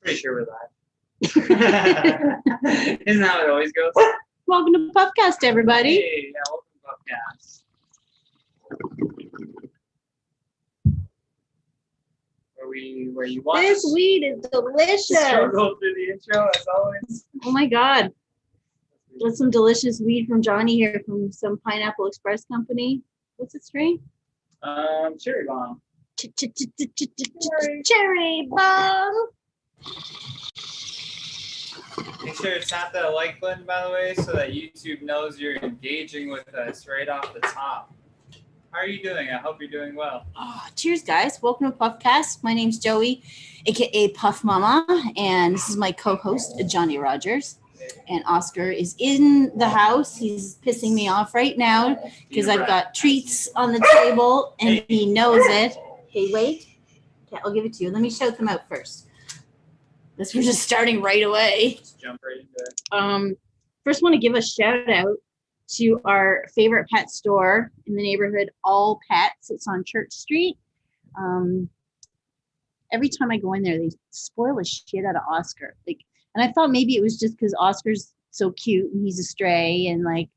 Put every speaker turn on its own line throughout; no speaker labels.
Pretty sure we're live. Isn't that how it always goes?
Welcome to Puffcast, everybody.
Hey, yeah, welcome to Puffcast. Where you want
This weed is delicious.
struggle through the intro as always.
Oh my God. That's some delicious weed from Johnny here from some Pineapple Express company. What's it strain?
Cherry bomb.
Cherry bomb.
Make sure to tap that like button, by the way, so that YouTube knows you're engaging with us right off the top. How are you doing? I hope you're doing well.
Oh, cheers, guys. Welcome to Puffcast. My name's Joey, aka Puff Mama, and this is my co-host, Johnny Rogers. And Oscar is in the house. He's pissing me off right now because I've got treats on the table and he knows it. Okay, wait. Okay, I'll give it to you. Let me shout them out first. This we're just starting right away.
Let's jump right into it.
First, want to give a shout out to our favorite pet store in the neighborhood, All Pets. It's on Church Street. Every time I go in there, they spoil the shit out of Oscar. And I thought maybe it was just because Oscar's so cute and he's a stray and like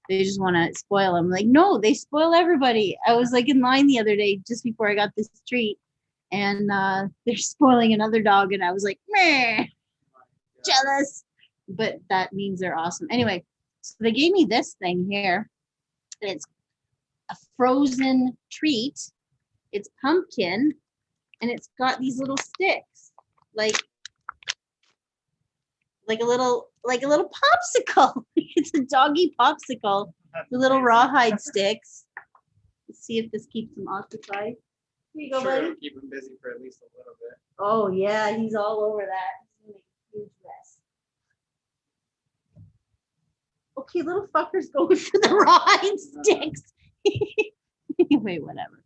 they just want to spoil him. Like, no, they spoil everybody. I was like in line the other day just before I got this treat, and they're spoiling another dog, and I was like, meh, jealous. But that means they're awesome. Anyway, so they gave me this thing here. It's a frozen treat. It's pumpkin, and it's got these little sticks, like a little popsicle. It's a doggy popsicle. The little rawhide sticks. Let's see if this keeps him occupied. Here you go, buddy.
It'll keep him busy for at least a little bit.
Oh yeah, he's all over that. He's gonna make a huge mess. Okay, little fucker's going for the rawhide sticks. Anyway, whatever.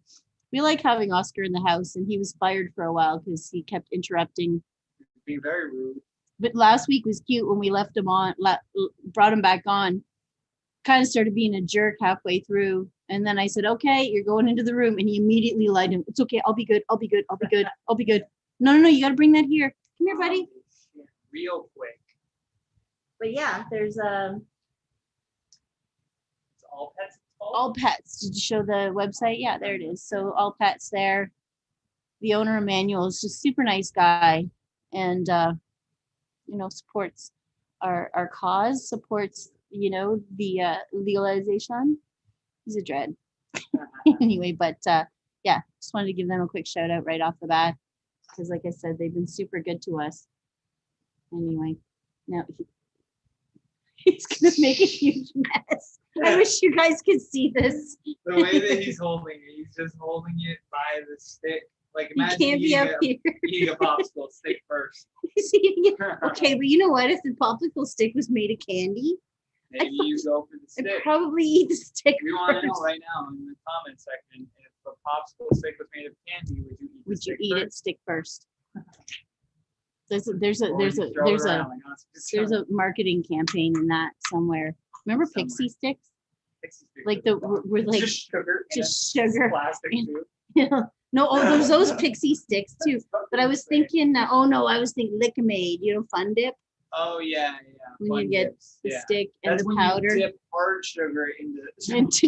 We like having Oscar in the house, and he was fired for a while because he kept interrupting.
Being very rude.
But last week was cute when we left him on, brought him back on, kind of started being a jerk halfway through. And then I said, okay, you're going into the room. And he immediately lied to him. It's okay. I'll be good. I'll be good. I'll be good. I'll be good. No, you got to bring that here. Come here, buddy.
Real quick.
But yeah, there's
It's All Pets.
All Pets. Did you show the website? Yeah, there it is. So All Pets there. The owner, Emmanuel, is just super nice guy. And, supports our cause, supports, the legalization. He's a dread. Anyway, but yeah, just wanted to give them a quick shout out right off the bat because, like I said, they've been super good to us. Anyway, now he's gonna make a huge mess. I wish you guys could see this.
The way that he's holding it, he's just holding it by the stick. Like imagine
can't be up here.
Eating a popsicle stick first.
Okay, but you know what? If the popsicle stick was made of candy,
maybe you go for the stick.
I'd probably eat the stick.
We want to know right now in the comment section if a popsicle stick was made of candy, would you eat it stick first?
There's a marketing campaign in that somewhere. Remember Pixie sticks? Like we're like
just sugar. Plastic too.
Yeah. No, there's those Pixie sticks too. But I was thinking, I was thinking Lick-a-Maid, Fun Dip.
Oh yeah.
When you get the stick and
that's
the
when
powder.
You dip hard sugar
into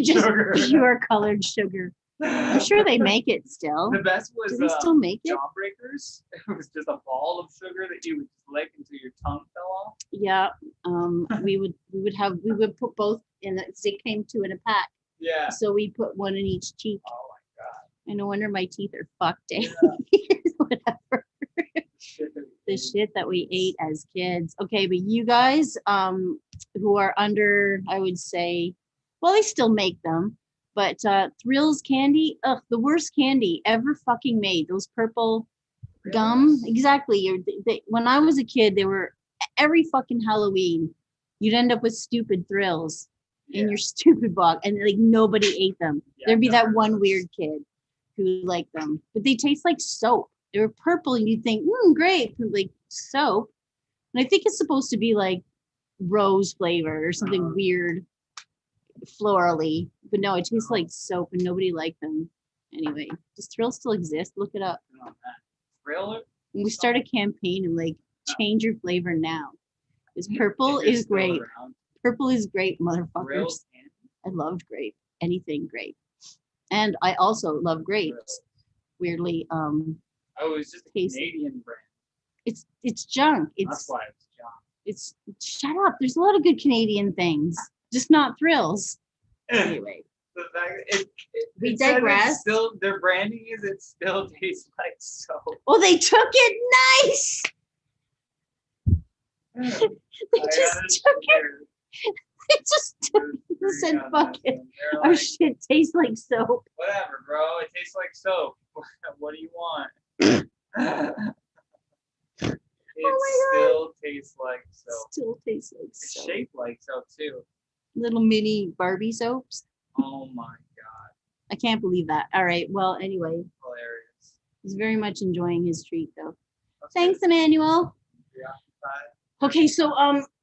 just sugar. Pure colored sugar. I'm sure they make it still.
The best was
do they still make it?
Jawbreakers. It was just a ball of sugar that you would lick until your tongue fell off.
Yeah. We would put both in. The stick came two in a pack.
Yeah.
So we put one in each cheek.
Oh my god.
And no wonder my teeth are fucked. Yeah. Whatever. The shit that we ate as kids. Okay, but you guys who are under, I would say, well, they still make them, but Thrills candy, the worst candy ever fucking made. Those purple gum, exactly. When I was a kid, they were every fucking Halloween. You'd end up with stupid Thrills in your stupid box, and like nobody ate them. There'd be that one weird kid who liked them, but they taste like soap. They were purple, and you'd think, great, like soap. And I think it's supposed to be like rose flavor or something weird, florally. But no, it tastes like soap, and nobody liked them. Anyway, does Thrill still exist? Look it up.
Thrill
We start a campaign and like change your flavor now. Because purple
If you're
is
still
great.
around.
Purple is great,
Grilled
motherfuckers.
candy.
I loved grape. Anything grape. And I also love grapes. Weirdly,
Oh, it was just a
Tasty.
Canadian brand.
it's junk.
That's
It's
why it was John.
it's shut up. There's a lot of good Canadian things, just not thrills. Anyway,
The fact
We
it says
digress.
it's still their branding is it still tastes like soap.
oh, they took it nice. They
I
just
understand.
took it. They just took it and
Agree
said,
on
"Fuck
that
it.
one. They're
Our
like,
shit tastes like soap."
whatever, bro. It tastes like soap. What do you want? It still tastes like soap.
Still tastes like
It's
soap.
shaped like soap too.
Little mini Barbie soaps.
Oh my god,
I can't believe that. All right. Well, anyway,
hilarious.
he's very much enjoying his treat though.
That's
Thanks,
good.
Emmanuel.
Yeah, bye.
Okay, so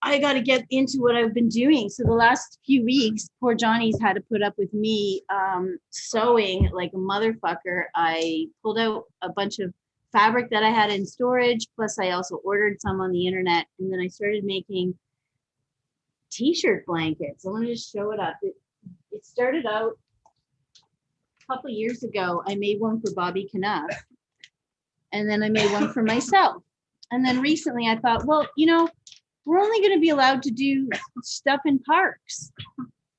I got to get into what I've been doing. So the last few weeks, poor Johnny's had to put up with me sewing like a motherfucker. I pulled out a bunch of fabric that I had in storage, plus I also ordered some on the internet, and then I started making t-shirt blankets. I want to just show it up. It started out a couple of years ago. I made one for Bobby Knuff, and then I made one for myself. And then recently I thought, well, we're only going to be allowed to do stuff in parks.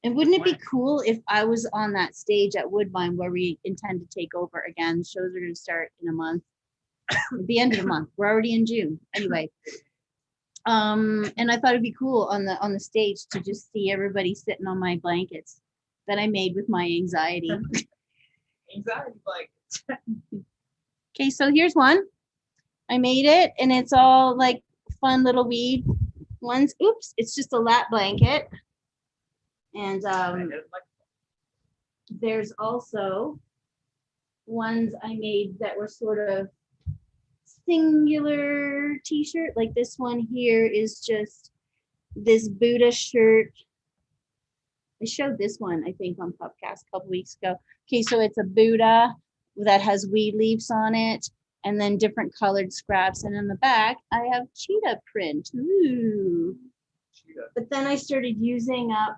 And wouldn't it be cool if I was on that stage at Woodbine where we intend to take over again? Shows are going to start in a month, at the end of the month. We're already in June. Anyway. And I thought it'd be cool on the stage to just see everybody sitting on my blankets that I made with my anxiety.
Anxiety blankets.
Okay, so here's one. I made it, and it's all like fun little weed ones. Oops, it's just a lap blanket. And there's also ones I made that were sort of singular t-shirt. Like this one here is just this Buddha shirt. I showed this one, I think, on Pupcast a couple weeks ago. Okay, so it's a Buddha that has weed leaves on it, and then different colored scraps. And in the back, I have cheetah print. Ooh.
Cheetah.
But then I started using up,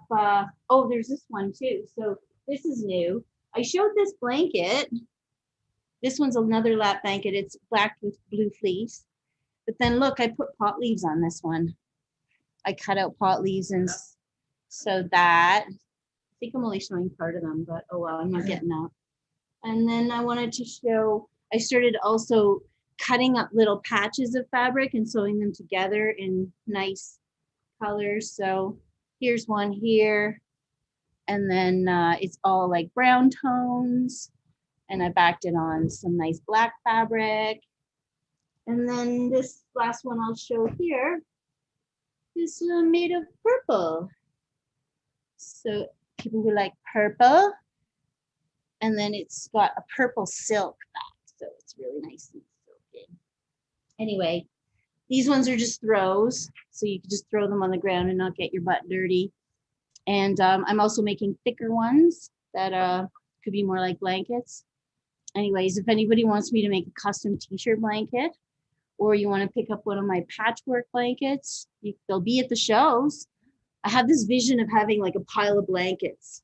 there's this one too. So this is new. I showed this blanket. This one's another lap blanket. It's black with blue fleece. But then look, I put pot leaves on this one. I cut out pot leaves and so that, I think I'm only showing part of them, but oh well, I'm not getting out. And then I wanted to show, I started also cutting up little patches of fabric and sewing them together in nice colors. So here's one here. And then it's all like brown tones. And I backed it on some nice black fabric. And then this last one I'll show here is made of purple. So people who like purple. And then it's got a purple silk back. So it's really nice and silky. Anyway, these ones are just throws. So you can just throw them on the ground and not get your butt dirty. And I'm also making thicker ones that could be more like blankets. Anyways, if anybody wants me to make a custom t-shirt blanket, or you want to pick up one of my patchwork blankets, they'll be at the shows. I have this vision of having like a pile of blankets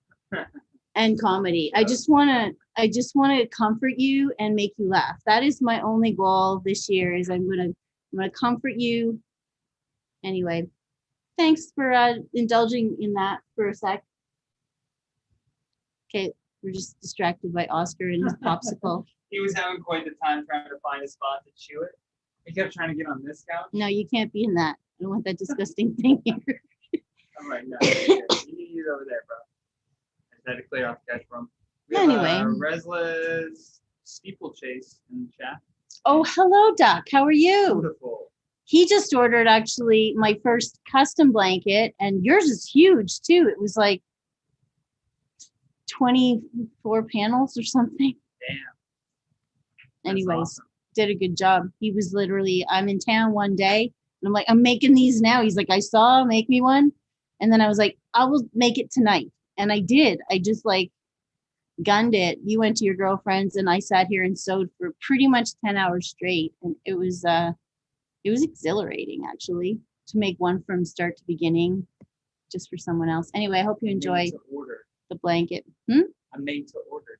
and comedy. I just want to comfort you and make you laugh. That is my only goal this year. Is I'm gonna comfort you. Anyway, thanks for indulging in that for a sec. Okay, we're just distracted by Oscar and his popsicle.
He was having quite the time trying to find a spot to chew it. He kept trying to get on this couch.
No, you can't be in that. I don't want that disgusting thing here.
I'm like, no, you need it over there, bro. I just had to clear off the couch from.
Anyway.
Resla's steeplechase in the chat.
Oh, hello, Duck. How are you?
Beautiful.
He just ordered actually my first custom blanket, and yours is huge too. It was like 24 panels or something.
Damn. That's
Anyways,
awesome.
did a good job. He was literally, I'm in town one day, and I'm like, I'm making these now. He's like, I saw, make me one. And then I was like, I will make it tonight. And I did. I just like gunned it. You went to your girlfriend's and I sat here and sewed for pretty much 10 hours straight. And it was exhilarating actually to make one from start to beginning just for someone else. Anyway, I hope you enjoy the blanket.
I'm made to order.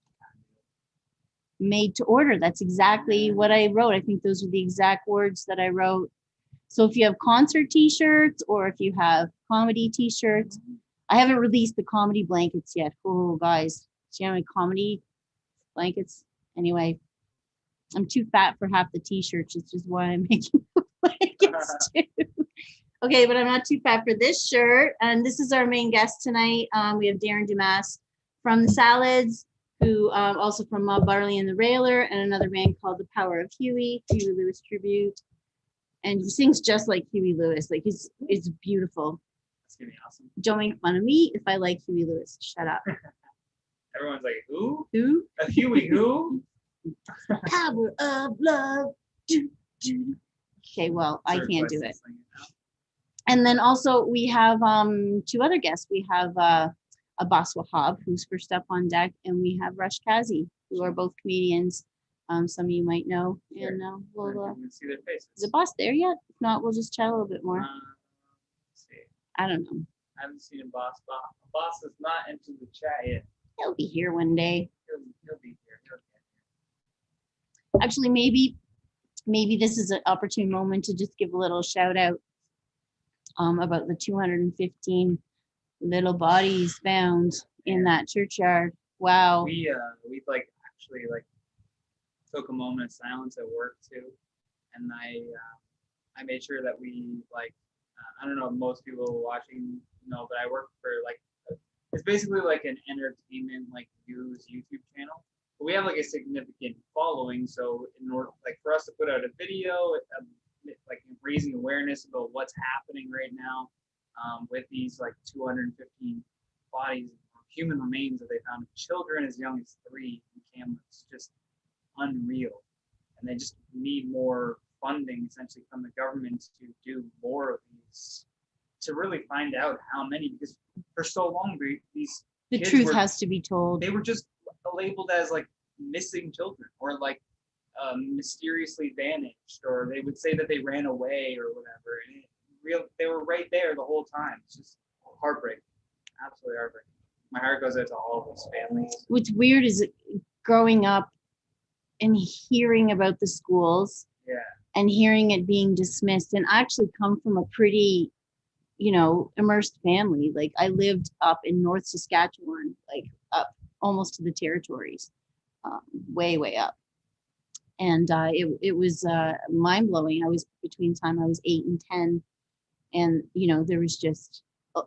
Made to order. That's exactly what I wrote. I think those are the exact words that I wrote. So if you have concert t-shirts or if you have comedy t-shirts, I haven't released the comedy blankets yet. Oh, guys, do you have any comedy blankets? Anyway, I'm too fat for half the t-shirts, which is why I'm making the blankets too. Okay, but I'm not too fat for this shirt. And this is our main guest tonight. We have Darren Dumas from the Salads, who also from Barley and the Railer, and another band called The Power of Huey, Huey Lewis tribute. And he sings just like Huey Lewis. Like it's beautiful.
That's gonna be awesome.
Don't make fun of me if I like Huey Lewis. Shut up.
Everyone's like, who?
Who?
A Huey who?
Power of love. Okay, well, I can't do it. And then also we have two other guests. We have Abbas Wahab, who's first up on deck, and we have Kazi, who are both comedians. Some of you might know.
Sure.
And we'll
see their faces.
is Abbas there yet? If not, we'll just chat a little bit more.
Let's see.
I don't know.
I haven't seen Abbas. Abbas is not into the chat yet.
He'll be here one day.
He'll be here.
Actually, maybe this is an opportune moment to just give a little shout out about the 215 little bodies found in that churchyard. Wow.
We like actually like took a moment of silence at work too, and I made sure that we like I don't know if most people watching know, but I work for like it's basically like an entertainment like news YouTube channel. But we have like a significant following, so in order like for us to put out a video, like raising awareness about what's happening right now with these like 215 bodies, human remains that they found of children as young as 3 in Cameron. It's just unreal, and they just need more funding essentially from the government to do more of these, to really find out how many, because for so long these
the truth has to be told.
They were just labeled as like missing children or like mysteriously vanished, or they would say that they ran away or whatever, and they were right there the whole time. It's just heartbreaking, absolutely heartbreaking. My heart goes out to all of those families.
What's weird is growing up and hearing about the schools, and hearing it being dismissed. And I actually come from a pretty, immersed family. Like I lived up in North Saskatchewan, like up almost to the territories, way, way up. And it was mind blowing. I was between time I was 8 and 10, and there was just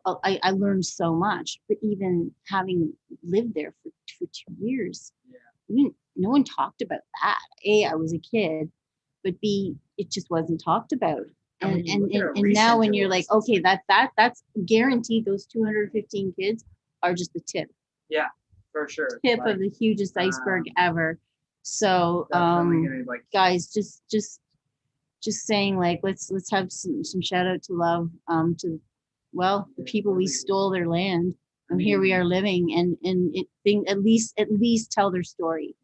I learned so much. But even having lived there for 2 years, no one talked about that. A, I was a kid, but B, it just wasn't talked about. And now when you're like, okay, that's guaranteed. Those 215 kids are just the tip.
Yeah, for sure.
Tip of the hugest iceberg ever. So, guys, just saying, like, let's have some shout out to love to the people we stole their land, and here we are living, and at least tell their story.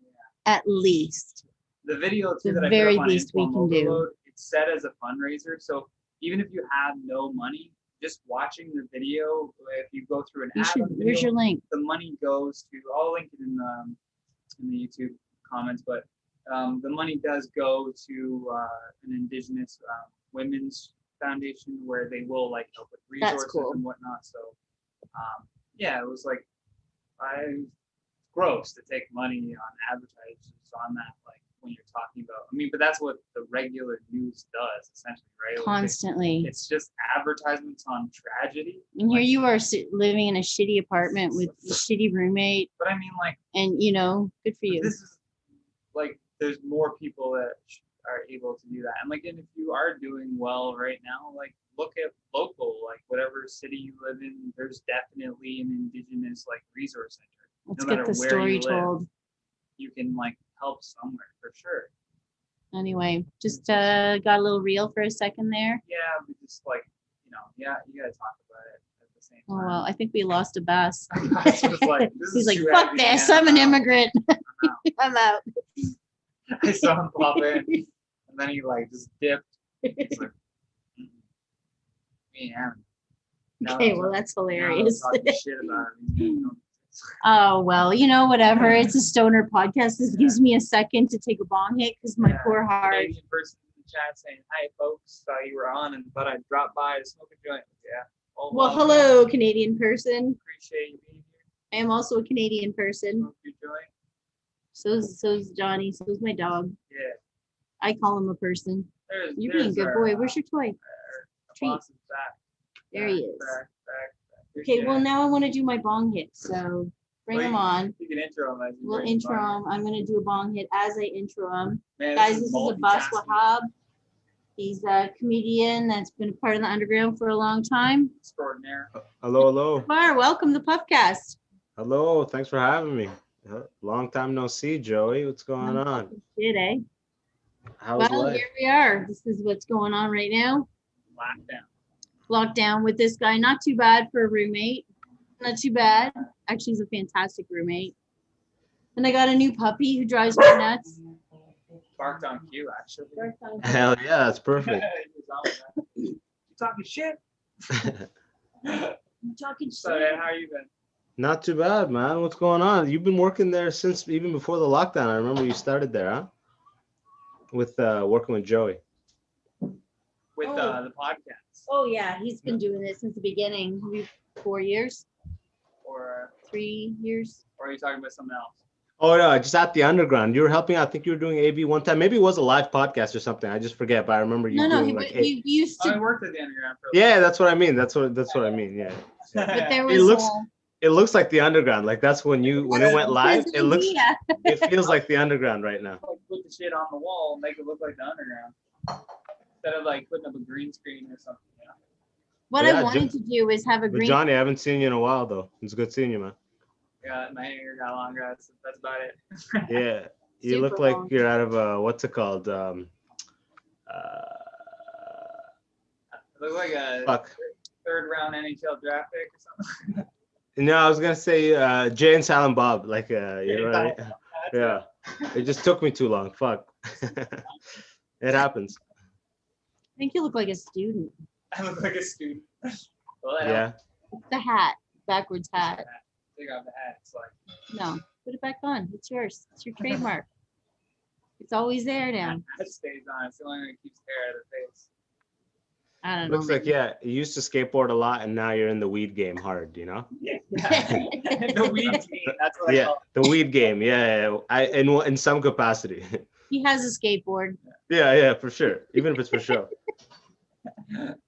At least.
The video too that
the
I
very
put up on
least we can do.
It's set as a fundraiser, so even if you have no money, just watching the video, if you go through an ad,
where's your link?
The money goes to. I'll link it in the YouTube comments, but the money does go to an Indigenous women's foundation where they will like help with resources and whatnot. So it was like gross to take money on advertisers on that, like when you're talking about. I mean, but that's what the regular news does essentially, right?
Constantly.
Like it's just advertisements on tragedy.
And here you are living in a shitty apartment with a shitty roommate.
But I mean, like,
and good for you.
This is like, there's more people that are able to do that, and like, and if you are doing well right now, like, look at local, like whatever city you live in, there's definitely an Indigenous like resource center.
Let's get the story told.
You can like help somewhere for sure.
Anyway, just got a little real for a second there.
Yeah, we just like, you gotta talk about it at the same same
Oh,
time.
well, I think we lost Abbas.
Abbas was like, this
He's
is
like,
too
fuck
heavy,
this.
man.
I'm an immigrant.
I'm
I'm out.
out. I saw him pop in, and then he like just dipped. He's like, yeah.
Okay, well, that's hilarious.
Talking shit about him.
Oh, well, whatever. It's a stoner podcast. This gives me a second to take a bong hit because my poor heart.
Canadian person in the chat saying, "Hi, folks. Saw you were on and thought I'd drop by to smoke a joint." Yeah. Oh,
Well, hello, Canadian person.
Appreciate you being here.
I am also a Canadian person.
Smoke your joint.
So's Johnny. So's my dog.
Yeah.
I call him a person. You're being a good boy. Where's your toy? Treat.
Boss is back.
There he is.
Back.
Okay, well, now I want to do my bong hit. So bring him on.
You can intro him.
We'll intro him. I'm going to do a bong hit as I intro him.
Man,
Guys, this is Abbas Wahab. He's a comedian that's been a part of the underground for a long time.
Extraordinaire.
Hello.
Bar, welcome to Puffcast.
Hello. Thanks for having me. Long time no see, Joey. What's going on?
Shit, eh?
How's
Well,
life?
here we are. This is what's going on right now.
Lockdown.
Lockdown with this guy. Not too bad for a roommate. Not too bad. Actually, he's a fantastic roommate. And I got a new puppy who drives me nuts.
Barked on cue, actually.
Hell yeah, that's perfect.
You talking shit?
I'm talking
So,
shit.
Ed, how you been?
Not too bad, man. What's going on? You've been working there since even before the lockdown. I remember you started there, huh? With working with Joey.
With the podcast?
Oh, yeah. He's been doing this since the beginning. Maybe 4 years,
Or
3 years.
are you talking about something else?
Oh no, just at the underground. You were helping out. I think you were doing AV one time. Maybe it was a live podcast or something. I just forget, but I remember you
No,
doing
he,
like
he used
I
to.
worked at the underground for
Yeah, that's what I mean. That's what I mean. Yeah.
But there
It
was
looks it looks like the underground. Like that's when it went live.
his
It looks
idea.
it feels like the underground right now.
like put the shit on the wall and make it look like the underground. Instead of like putting up a green screen or something. You know?
What
Yeah,
I wanted to do is have a
But
green.
Johnny, I haven't seen you in a while though. It's good seeing you, man.
Yeah, my hair got longer. That's about it.
Yeah. You
Super
look like
long.
you're out of what's it called?
It looked like a
Fuck.
third round NHL draft pick or something.
No, I was gonna say Jay and Silent Bob. Like you know what I mean? Yeah. It just took me too long. Fuck. It happens.
I think you look like a student.
I look like a student. Well, I
Yeah.
The hat, backwards hat.
take off the hat. It's like
No, put it back on. It's yours. It's your trademark. It's always there now.
that stays on. It's the only thing that keeps hair out of the face.
I don't know.
Looks like you used to skateboard a lot and now you're in the weed game hard, you know?
Yeah. The weed team. That's what I
Yeah,
call
the weed game. Yeah. In some capacity.
He has a skateboard.
Yeah, for sure. Even if it's for show.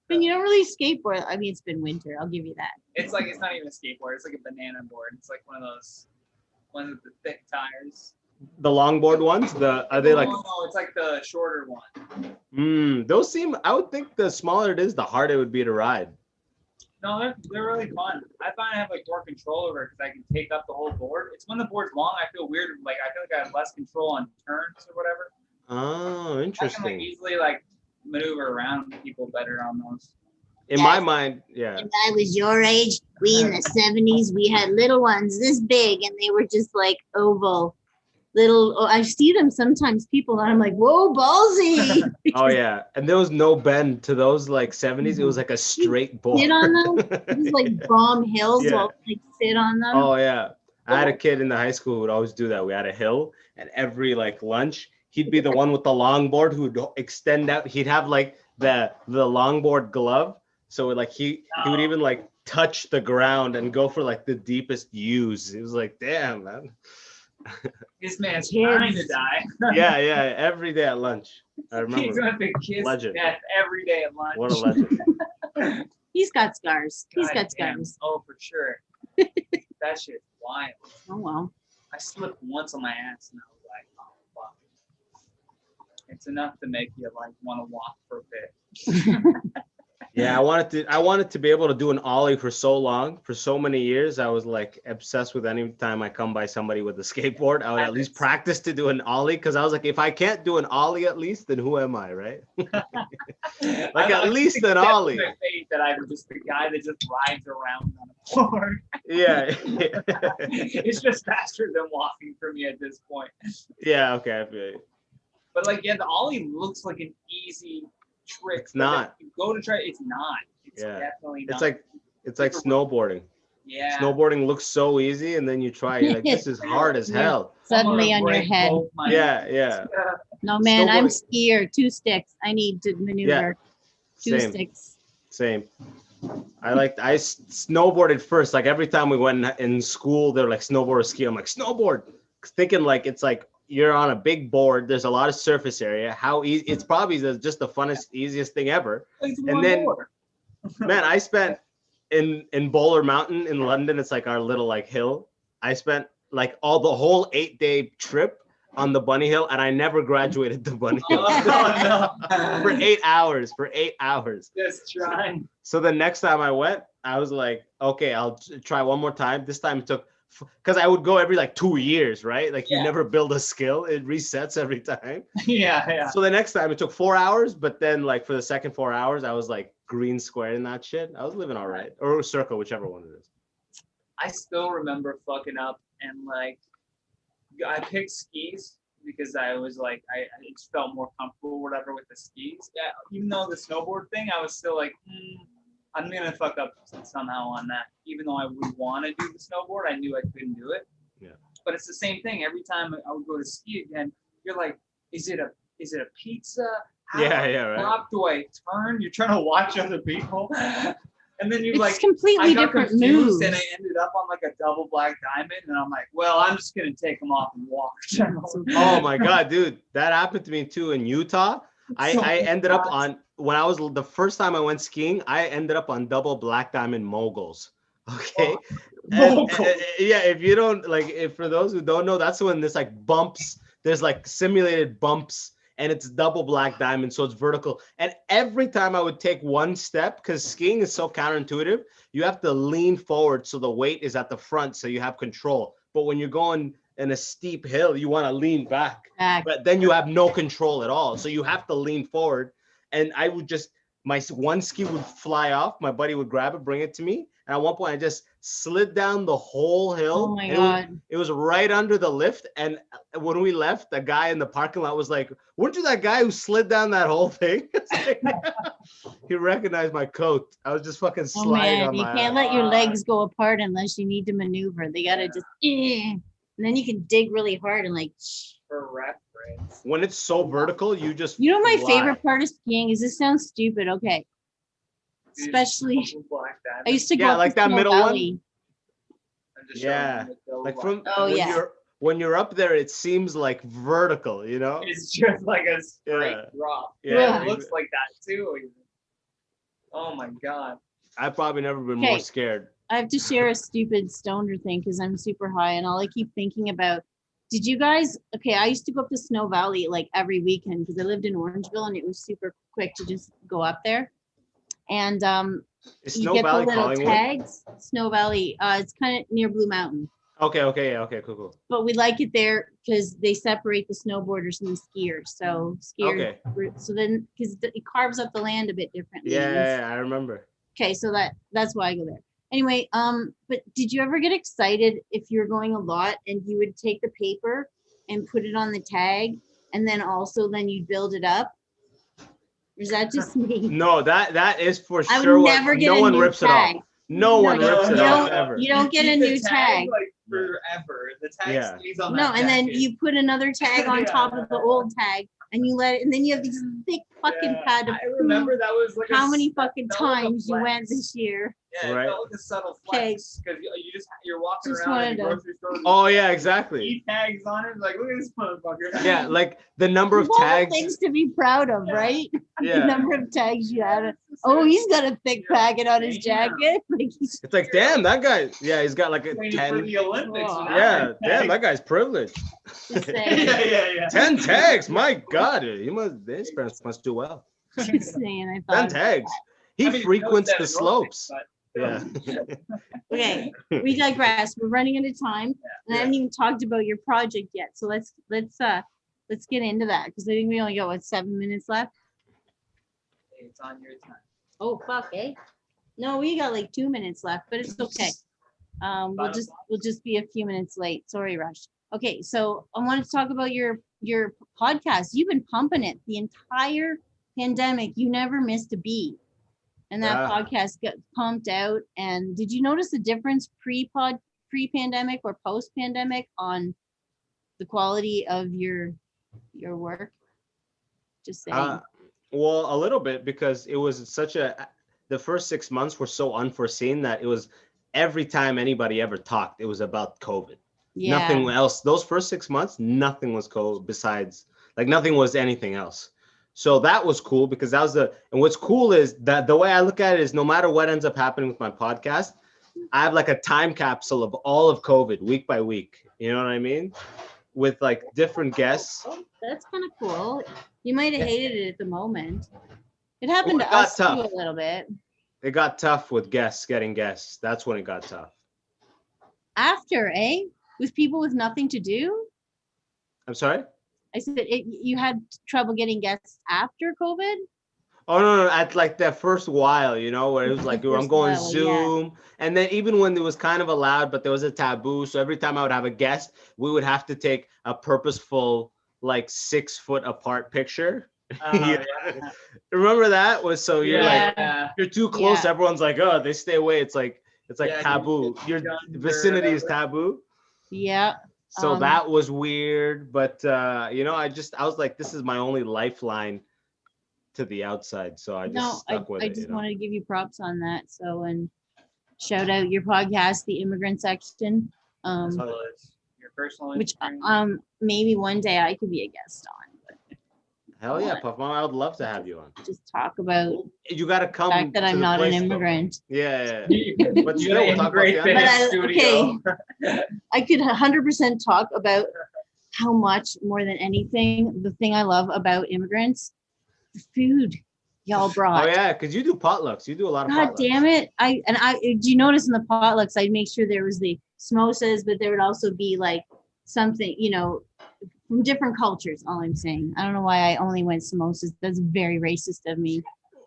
And you don't really skateboard. I mean, it's been winter. I'll give you that.
It's like it's not even a skateboard. It's like a banana board. It's like one of those ones with the thick tires.
The longboard ones, are they like
No, it's like the shorter one.
those seem I would think the smaller it is, the harder it would be to ride.
No, they're really fun. I find I have like more control over it because I can take up the whole board. It's when the board's long, I feel weird. Like I feel like I have less control on turns or whatever.
Oh,
I can like
interesting.
easily like maneuver around people better on those.
In my mind, yeah.
When I was your age, we in the 70s, we had little ones this big and they were just like oval. I see them sometimes, people, and I'm like, whoa, ballsy.
Oh yeah. And there was no bend to those like 70s. It was like a straight board.
Sit on them. It was like bomb hills.
Yeah.
While, like sit on them.
Oh yeah. I had a kid in the high school who would always do that. We had a hill and every like lunch, he'd be the one with the longboard who would extend out. He'd have like the longboard glove. So like he would even like touch the ground and go for like the deepest U's. It was like, damn, man.
This man's
Kids.
trying to die.
Yeah, every day at lunch. I
He's
remember.
going to kiss
Legend.
death every day at lunch.
What a legend.
He's got scars. He's
God
got
damn.
scars.
Oh, for sure. That shit's wild.
Oh, well.
I slipped once on my ass and I was like, oh, fuck. It's enough to make you like want to walk for a bit.
Yeah, I wanted to be able to do an ollie for so long, for so many years. I was like obsessed with any time I come by somebody with a skateboard, I would at least practice to do an ollie because I was like, if I can't do an ollie at least, then who am I, right? Like at least an ollie.
That I'm just the guy that just rides around them. snowboard.
Yeah.
It's just faster than walking for me at this point.
Yeah. Okay. I feel you.
But like, yeah, the ollie looks like an easy trick.
It's
but then
not.
if you go to try, it's not. It's
Yeah.
definitely not.
It's like snowboarding.
yeah.
Snowboarding looks so easy, and then you try, you're like, this is hard as
You're
hell.
Suddenly
I'm
on
gonna
your
break
head.
both my
Yeah.
knees.
Yeah.
No, man, I'm
Snowboarding.
skier. 2 sticks. I need to maneuver. 2
Same.
sticks.
Same. I snowboarded first. Like every time we went in school, they're like snowboard or ski. I'm like snowboard, thinking like it's like you're on a big board. There's a lot of surface area. How easy? It's probably just the funnest, easiest thing ever.
It's
And
one
then-
more.
Man, I spent in Bowler Mountain in London. It's like our little like hill. I spent like the whole 8-day trip on the bunny hill, and I never graduated the bunny hill
Oh, no.
for 8 hours. For 8 hours.
Just trying.
So the next time I went, I was like, okay, I'll try one more time. This time it took, because I would go every like 2 years, right? Like you
Yeah.
never build a skill, it resets every time.
Yeah.
So the next time it took 4 hours, but then like for the second 4 hours, I was like green square in that shit. I was living all right, or circle, whichever one it is.
I still remember fucking up and like I picked skis because I was like I just felt more comfortable or whatever with the skis. Yeah, even though the snowboard thing, I was still like, I'm gonna fuck up somehow on that. Even though I would want to do the snowboard, I knew I couldn't do it.
Yeah.
But it's the same thing. Every time I would go to ski again, you're like, is it a pizza? How
Yeah, right.
Drop do I turn? You're trying to watch other people. And then you
It's
like
completely
I got
different
confused
moves.
and I ended up on like a double black diamond, and I'm like, well, I'm just gonna take them off and walk.
Oh my God, dude, that happened to me too in Utah. I ended up on, when I was the first time I went skiing, I ended up on double black diamond moguls. Okay.
Moguls.
Yeah, if you don't like, if for those who don't know, that's when there's like bumps, there's like simulated bumps, and it's double black diamond, so it's vertical. And every time I would take one step, because skiing is so counterintuitive, you have to lean forward so the weight is at the front, so you have control. But when you're going in a steep hill, you want to lean back, but then you have no control at all. So you have to lean forward. And I would just, my one ski would fly off, my buddy would grab it, bring it to me. And at one point I just slid down the whole hill.
Oh my
and
God.
It was right under the lift. And when we left, the guy in the parking lot was like, weren't you that guy who slid down that whole thing? He recognized my coat. I was just fucking
Oh
sliding
man,
on
you
my
can't let your legs go apart unless you need to maneuver. They gotta just, and then you can dig really hard and like.
For reference.
When it's so vertical, you just
You know my
fly.
favorite part of skiing is, this sounds stupid, okay? Especially,
Double black diamond.
I used to go
Yeah,
up
like
to
that
Snow
middle one?
Valley.
I'm just
Yeah.
showing you the double
Like
black
from
Oh,
when
yeah.
you're up there, it seems like vertical, you know?
It's just like a straight
Yeah.
drop.
Yeah.
It looks like that too. Oh my God.
I've probably never been more
Okay.
scared.
I have to share a stupid stoner thing because I'm super high, and all I keep thinking about, did you guys, okay, I used to go up to Snow Valley like every weekend because I lived in Orangeville and it was super quick to just go up there. And
Is
you
Snow
get
Valley
the little
Collingwood?
tags. Snow Valley, it's kind of near Blue Mountain.
Okay, yeah, okay, cool.
But we like it there because they separate the snowboarders and the skiers. So skiers, so then because it carves up the land a bit differently. and it's-
Yeah, I remember.
Okay, so that's why I go there. Anyway, but did you ever get excited if you're going a lot and you would take the paper and put it on the tag, and then you'd build it up? Or is that just me?
No, that is for
I would
sure.
never get
no
a
one
new
rips
tag.
it off. No one
No,
rips it
you
off
don't-
ever.
You don't get a
Keep the
new tag.
like forever. The tag
Yeah.
stays on
No,
that
and then
jacket.
you put another tag on top of the old tag, and you let it, and then you have these thick fucking
Yeah,
pad of
I remember that was like
how many
that
fucking
felt like a
times you went
flex.
this year.
Yeah,
Right.
it felt like a subtle
Okay.
flex because you're walking
Just
around in the
wanted to-
grocery store. with
Oh yeah, exactly.
E tags on it. Like, look at this motherfucker.
Yeah, like the number of
What
tags.
things to be proud of, right? The
Yeah,
number of tags you had. Oh, he's got a thick packet on his jacket. Like he's
it's like damn, that guy. Yeah, he's got like a
Training for
10.
the Olympics.
Oh.
and
Yeah,
that
damn, that guy's privileged.
just saying.
yeah.
10 tags, my God, he must. His parents must do well.
Just saying. I
10
thought.
tags. He
I mean,
frequents
knows
the
that
slopes.
Olympics,
Yeah.
Okay, we digress. We're running out of time, and I haven't even talked about your project yet. So let's get into that because I think we only got 7 minutes left.
but it's on your time.
Oh fuck, eh? No, we got like 2 minutes left, but it's okay. We'll just be a few minutes late. Sorry, Rush. Okay, so I wanted to talk about your podcast. You've been pumping it the entire pandemic. You never missed a beat. And that podcast got pumped out. And did you notice the difference pre-pandemic or post-pandemic on the quality of your work? Just saying.
Well, a little bit, because it was the first 6 months were so unforeseen that it was every time anybody ever talked, it was about COVID.
Yeah.
Nothing else. Those first 6 months, nothing was COVID besides, like, nothing was anything else. So that was cool, because that was and what's cool is that the way I look at it is no matter what ends up happening with my podcast, I have like a time capsule of all of COVID week by week. You know what I mean? With like different guests.
Oh, that's kind of cool. You might have hated it at the moment. It happened
Well, it
to us
got
too
tough.
a little bit.
It got tough with getting guests. That's when it got tough.
After, with people with nothing to do?
I'm sorry?
I said you had trouble getting guests after COVID?
Oh, no, at like that first while, you know, where it was like, I'm going Zoom. And then even when it was kind of allowed, but there was a taboo. So every time I would have a guest, we would have to take a purposeful, like 6 foot apart picture.
Yeah.
Remember that? Was so you're like,
Yeah.
you're too close.
Yeah.
Everyone's like, oh, they stay away. It's like
Yeah,
taboo. Your vicinity is taboo.
Yeah.
So that was weird. But, you know, I was like, this is my only lifeline to the outside. So I just stuck with it.
I just wanted to give you props on that. So, and shout out your podcast, The Immigrant Section.
Your personal
Which
Instagram.
maybe one day I could be a guest on.
Hell yeah, Puff Mom, I would love to have you on.
Just talk about
You got to come.
the fact that I'm not an immigrant.
Yeah.
But
still, we'll talk about the
But I could 100% talk about how much more than anything, the thing I love about immigrants, the food y'all brought.
Oh yeah, because you do potlucks. You do a lot of
God
potlucks.
damn it. Do you notice in the potlucks, I'd make sure there was the samosas, but there would also be like something, you know, from different cultures, all I'm saying. I don't know why I only went samosas. That's very racist of me.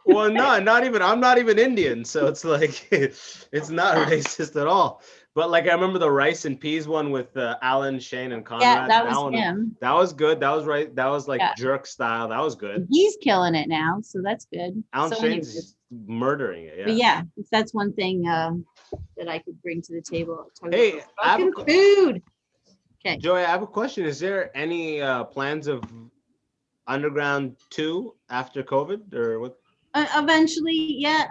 Well, no, I'm not even Indian. So it's like, it's not racist at all. But like, I remember the rice and peas one with Alan, Shane, and Conrad.
Yeah, that was him.
That was good. That was right. That was like jerk style. That was good.
He's killing it now, so that's good.
Alan
So
Shane's
anyways,
murdering it. Yeah.
but yeah, if that's one thing that I could bring to the table.
Hey, I have
fucking
a
food. Okay.
Joey, I have a question. Is there any plans of Underground 2 after COVID or what?
Eventually, yeah,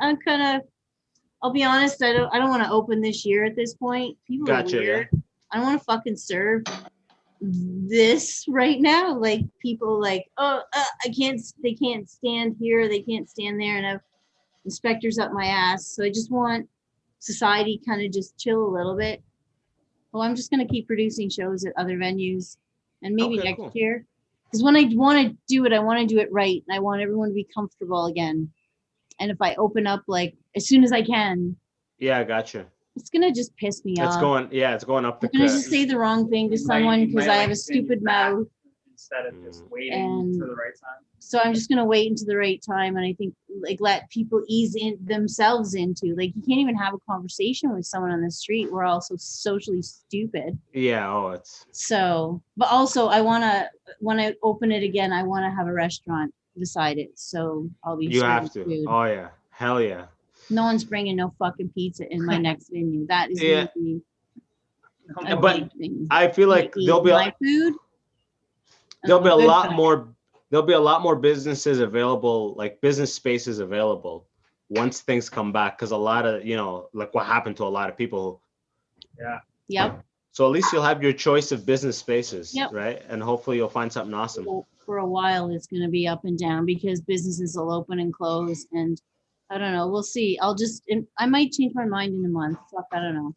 I'll be honest, I don't want to open this year at this point. People
Gotcha,
are weird. I don't want to fucking serve this right now. Like people like, they can't stand here, they can't stand there, and have inspectors up my ass. So I just want society kind of just chill a little bit. Well, I'm just gonna keep producing shows at other venues, and maybe
Okay,
next
cool.
year. Because when I want to do it, I want to do it right, and I want everyone to be comfortable again. And if I open up like as soon as I can,
Yeah, I gotcha.
it's gonna just piss me off.
It's going up the
I'm gonna
cliff.
just say the wrong thing to someone because I have a stupid mouth.
Instead of just waiting
And-
for the right time.
So I'm just gonna wait until the right time, and I think like let people ease in themselves into like you can't even have a conversation with someone on the street. We're all so socially stupid.
Yeah, it's
So, but also I wanna when I open it again, I wanna have a restaurant beside it. So I'll be
you
serving
have to.
food.
Oh yeah, hell yeah.
No one's bringing no fucking pizza in my next venue. That is
Yeah.
gonna be a
But
big thing.
I feel like
Eat
there'll be
my food.
there'll be a
Good
lot
time.
more businesses available, like business spaces available once things come back, because a lot of, you know, like what happened to a lot of people.
Yep.
So at least you'll have your choice of business spaces,
Yep.
right? And hopefully you'll find something awesome.
For a while, it's going to be up and down because businesses will open and close, and I don't know. We'll see. I might change my mind in a month. Fuck, I don't know.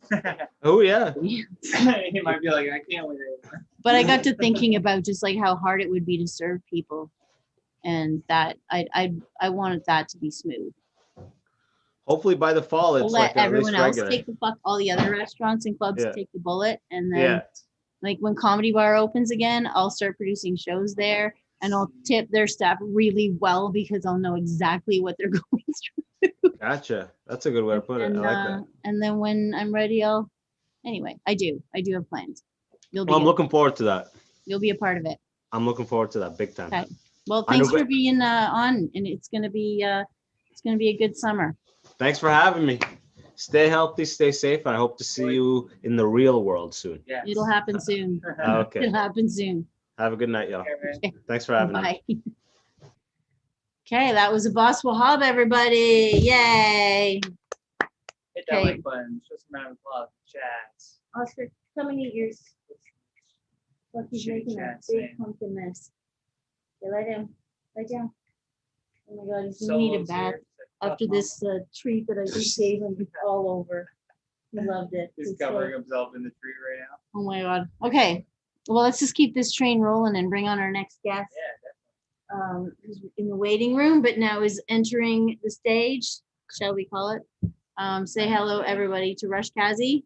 Oh yeah.
He might be like, I can't wait.
But I got to thinking about just like how hard it would be to serve people, and that I wanted that to be smooth.
Hopefully by the fall it's
Let
like at
everyone
least
else
regular.
take the fuck. All the other restaurants and clubs
Yeah.
take the bullet, and then
Yeah.
like when Comedy Bar opens again, I'll start producing shows there, and I'll tip their staff really well because I'll know exactly what they're going through.
Gotcha. That's a good way to put it. I
And,
like that.
and then when I'm ready, anyway, I do have plans. You'll
Well, I'm
be,
looking forward to that.
you'll be a part of it.
I'm looking forward to that big time.
Okay. Well,
I know
thanks for
good-
being on, and it's gonna be a good summer.
Thanks for having me. Stay healthy, stay safe. I hope to see you in the real world soon.
Yes.
It'll happen soon.
Okay.
It'll happen soon.
Have a good night, y'all.
Okay, man.
Thanks for having me.
Bye. Okay, that was Abbas Wahab, everybody. Yay.
Hit that
Okay.
like button. Show some round of applause. Chats.
Oscar, come and eat yours. Look, he's
Chitty
making a
chat,
big
same.
pumpkin mess. Okay, lie down. Lie down. Oh my God, he's gonna need a
Solo's
bath
here.
after this treat that I just gave him. He's all over. He loved it.
He's
It's like-
covering himself in the tree right now.
Oh my God. Okay. Well, let's just keep this train rolling and bring on our next guest.
Yeah,
Who's in the waiting room, but now is entering the stage, shall we call it? Say hello, everybody, to Rush Kazi,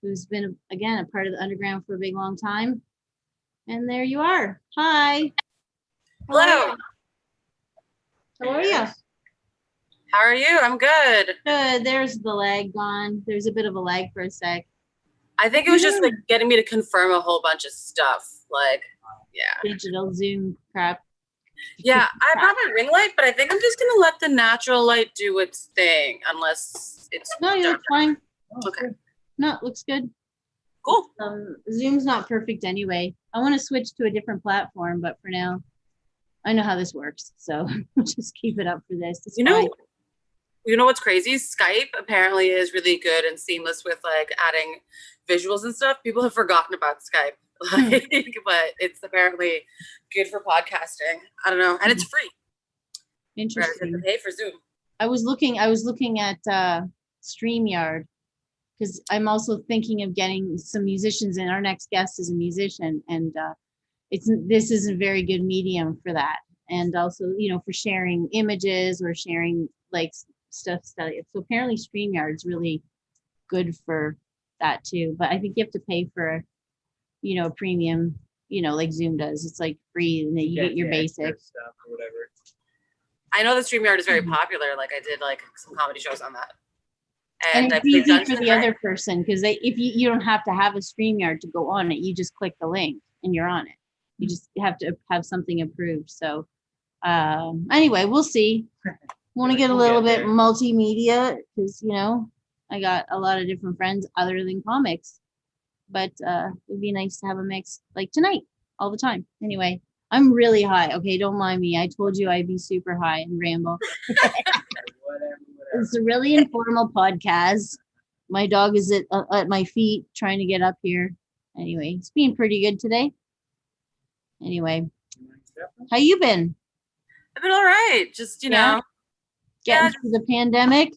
who's been, again, a part of the underground for a big, long time. And there you are. Hi.
Hello.
How are you?
How are you? I'm good.
Good. There's the lag gone. There's a bit of a lag for a sec.
I think it was just like getting me to confirm a whole bunch of stuff. Like, yeah.
Digital Zoom crap.
Yeah, I brought my ring light, but I think I'm just gonna let the natural light do its thing unless it's
No, you look
darker.
fine.
Okay,
No, it looks good.
cool.
Zoom's not perfect anyway. I want to switch to a different platform, but for now, I know how this works. So we'll just keep it up for this. It's
You know,
fine.
you know what's crazy? Skype apparently is really good and seamless with like adding visuals and stuff. People have forgotten about Skype, like, but it's apparently good for podcasting. I don't know, and it's free. Whereas you have
Interesting.
to pay for Zoom.
I was looking at StreamYard because I'm also thinking of getting some musicians in. Our next guest is a musician, and this is a very good medium for that. And also, for sharing images or sharing like stuff. So apparently StreamYard's really good for that too. But I think you have to pay for, a premium, like Zoom does. It's like free and then you get your
the extra
basic.
stuff or whatever.
I know that StreamYard is very
Mhm.
popular. Like I did like some comedy shows on that.
And
I
it's
played
easy
Dungeons
for
and
the
Dragons.
other person because if you don't have to have a StreamYard to go on it, you just click the link and you're on it. You just have to have something approved. So anyway, we'll see. Want to get a
We'll
little
get
bit
there.
multimedia because I got a lot of different friends other than comics, but it'd be nice to have a mix like tonight all the time. Anyway, I'm really high. Okay, don't mind me. I told you I'd be super high and ramble.
Whatever.
It's a really informal podcast. My dog is at my feet trying to get up here. Anyway, it's been pretty good today. Anyway, how you been?
I've been all right. Just, you
Yeah.
know,
Getting
Yeah.
through the pandemic?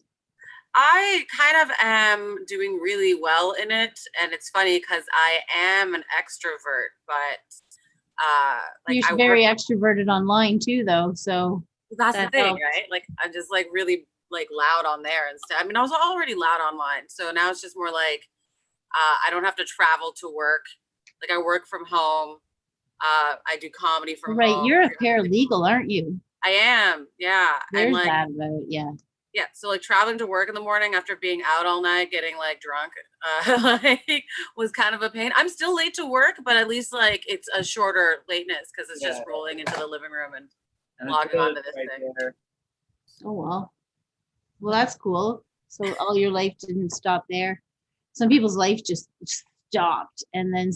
I kind of am doing really well in it. And it's funny because I am an extrovert, but like
You're
I
very
work,
extroverted online too, though. So
that's the
that
thing,
helps.
right? Like I'm just like really like loud on there and stuff. I mean, I was already loud online. So now it's just more like I don't have to travel to work. Like I work from home. I do comedy from
right,
home.
you're a paralegal, aren't you?
I am, yeah. And
There's
like
that about it, yeah.
yeah, so like traveling to work in the morning after being out all night, getting like drunk, like was kind of a pain. I'm still late to work, but at least like it's a shorter lateness because it's just
Yeah.
rolling into the living room and
And
logging
the
onto
toilet's
this
right
thing.
there.
Oh well, that's cool. So all your life didn't stop there. Some people's life just stopped, and then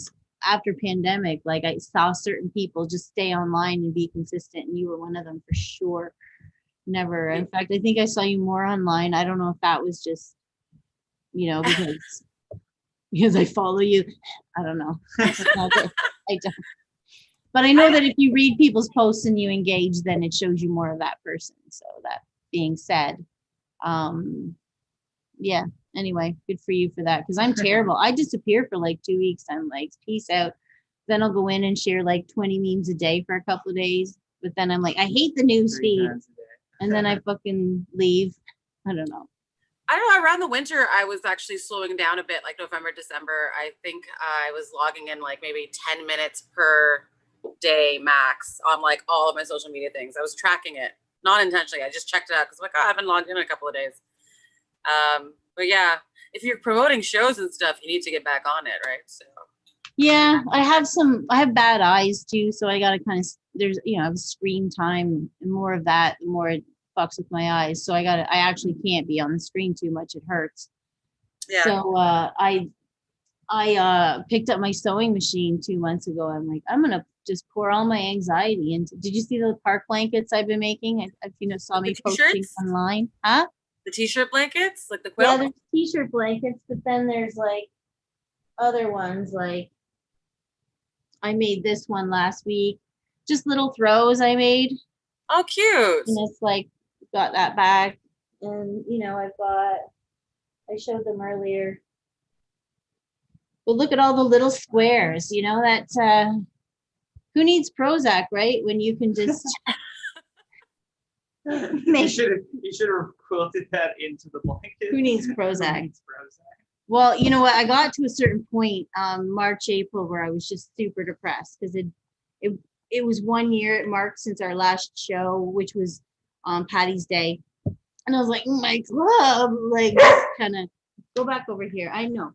after pandemic, like I saw certain people just stay online and be consistent, and you were one of them for sure. Never. In fact, I think I saw you more online. I don't know if that was just, because I follow you. I don't know. I don't. But I know that if you read people's posts and you engage, then it shows you more of that person. So that being said, yeah. Anyway, good for you for that. Because I'm terrible. I disappear for like 2 weeks. I'm like, peace out. Then I'll go in and share like 20 memes a day for a couple of days. But then I'm like, I hate the news
3
feed.
times a day.
And then I fucking leave. I don't know.
I don't know. Around the winter, I was actually slowing down a bit, like November, December. I think I was logging in like maybe 10 minutes per day max on like all of my social media things. I was tracking it, not intentionally. I just checked it out because like, oh, I haven't logged in a couple of days. But yeah, if you're promoting shows and stuff, you need to get back on it, right? So
Yeah, I have bad eyes too, so I gotta kind of, there's, I have screen time, and more of that, the more it fucks with my eyes. So I actually can't be on the screen too much. It hurts.
yeah.
So I picked up my sewing machine 2 months ago. I'm like, I'm gonna just pour all my anxiety into. Did you see the park blankets I've been making? If you saw me
The
posting
t-shirts?
online, huh?
The t-shirt blankets, like the
Yeah,
quilt.
there's t-shirt blankets, but then there's like other ones. Like I made this one last week, just little throws I made,
Oh, cute.
and it's like got that back, and I showed them earlier. But look at all the little squares, that who needs Prozac, right? When you can just
You
make.
should have quilted that into the blanket.
Who needs Prozac?
Who needs Prozac?
Well, you know what? I got to a certain point, March, April, where I was just super depressed because it was 1 year it marked since our last show, which was on Patty's Day. And I was like, my club, like, kind of go back over here. I know.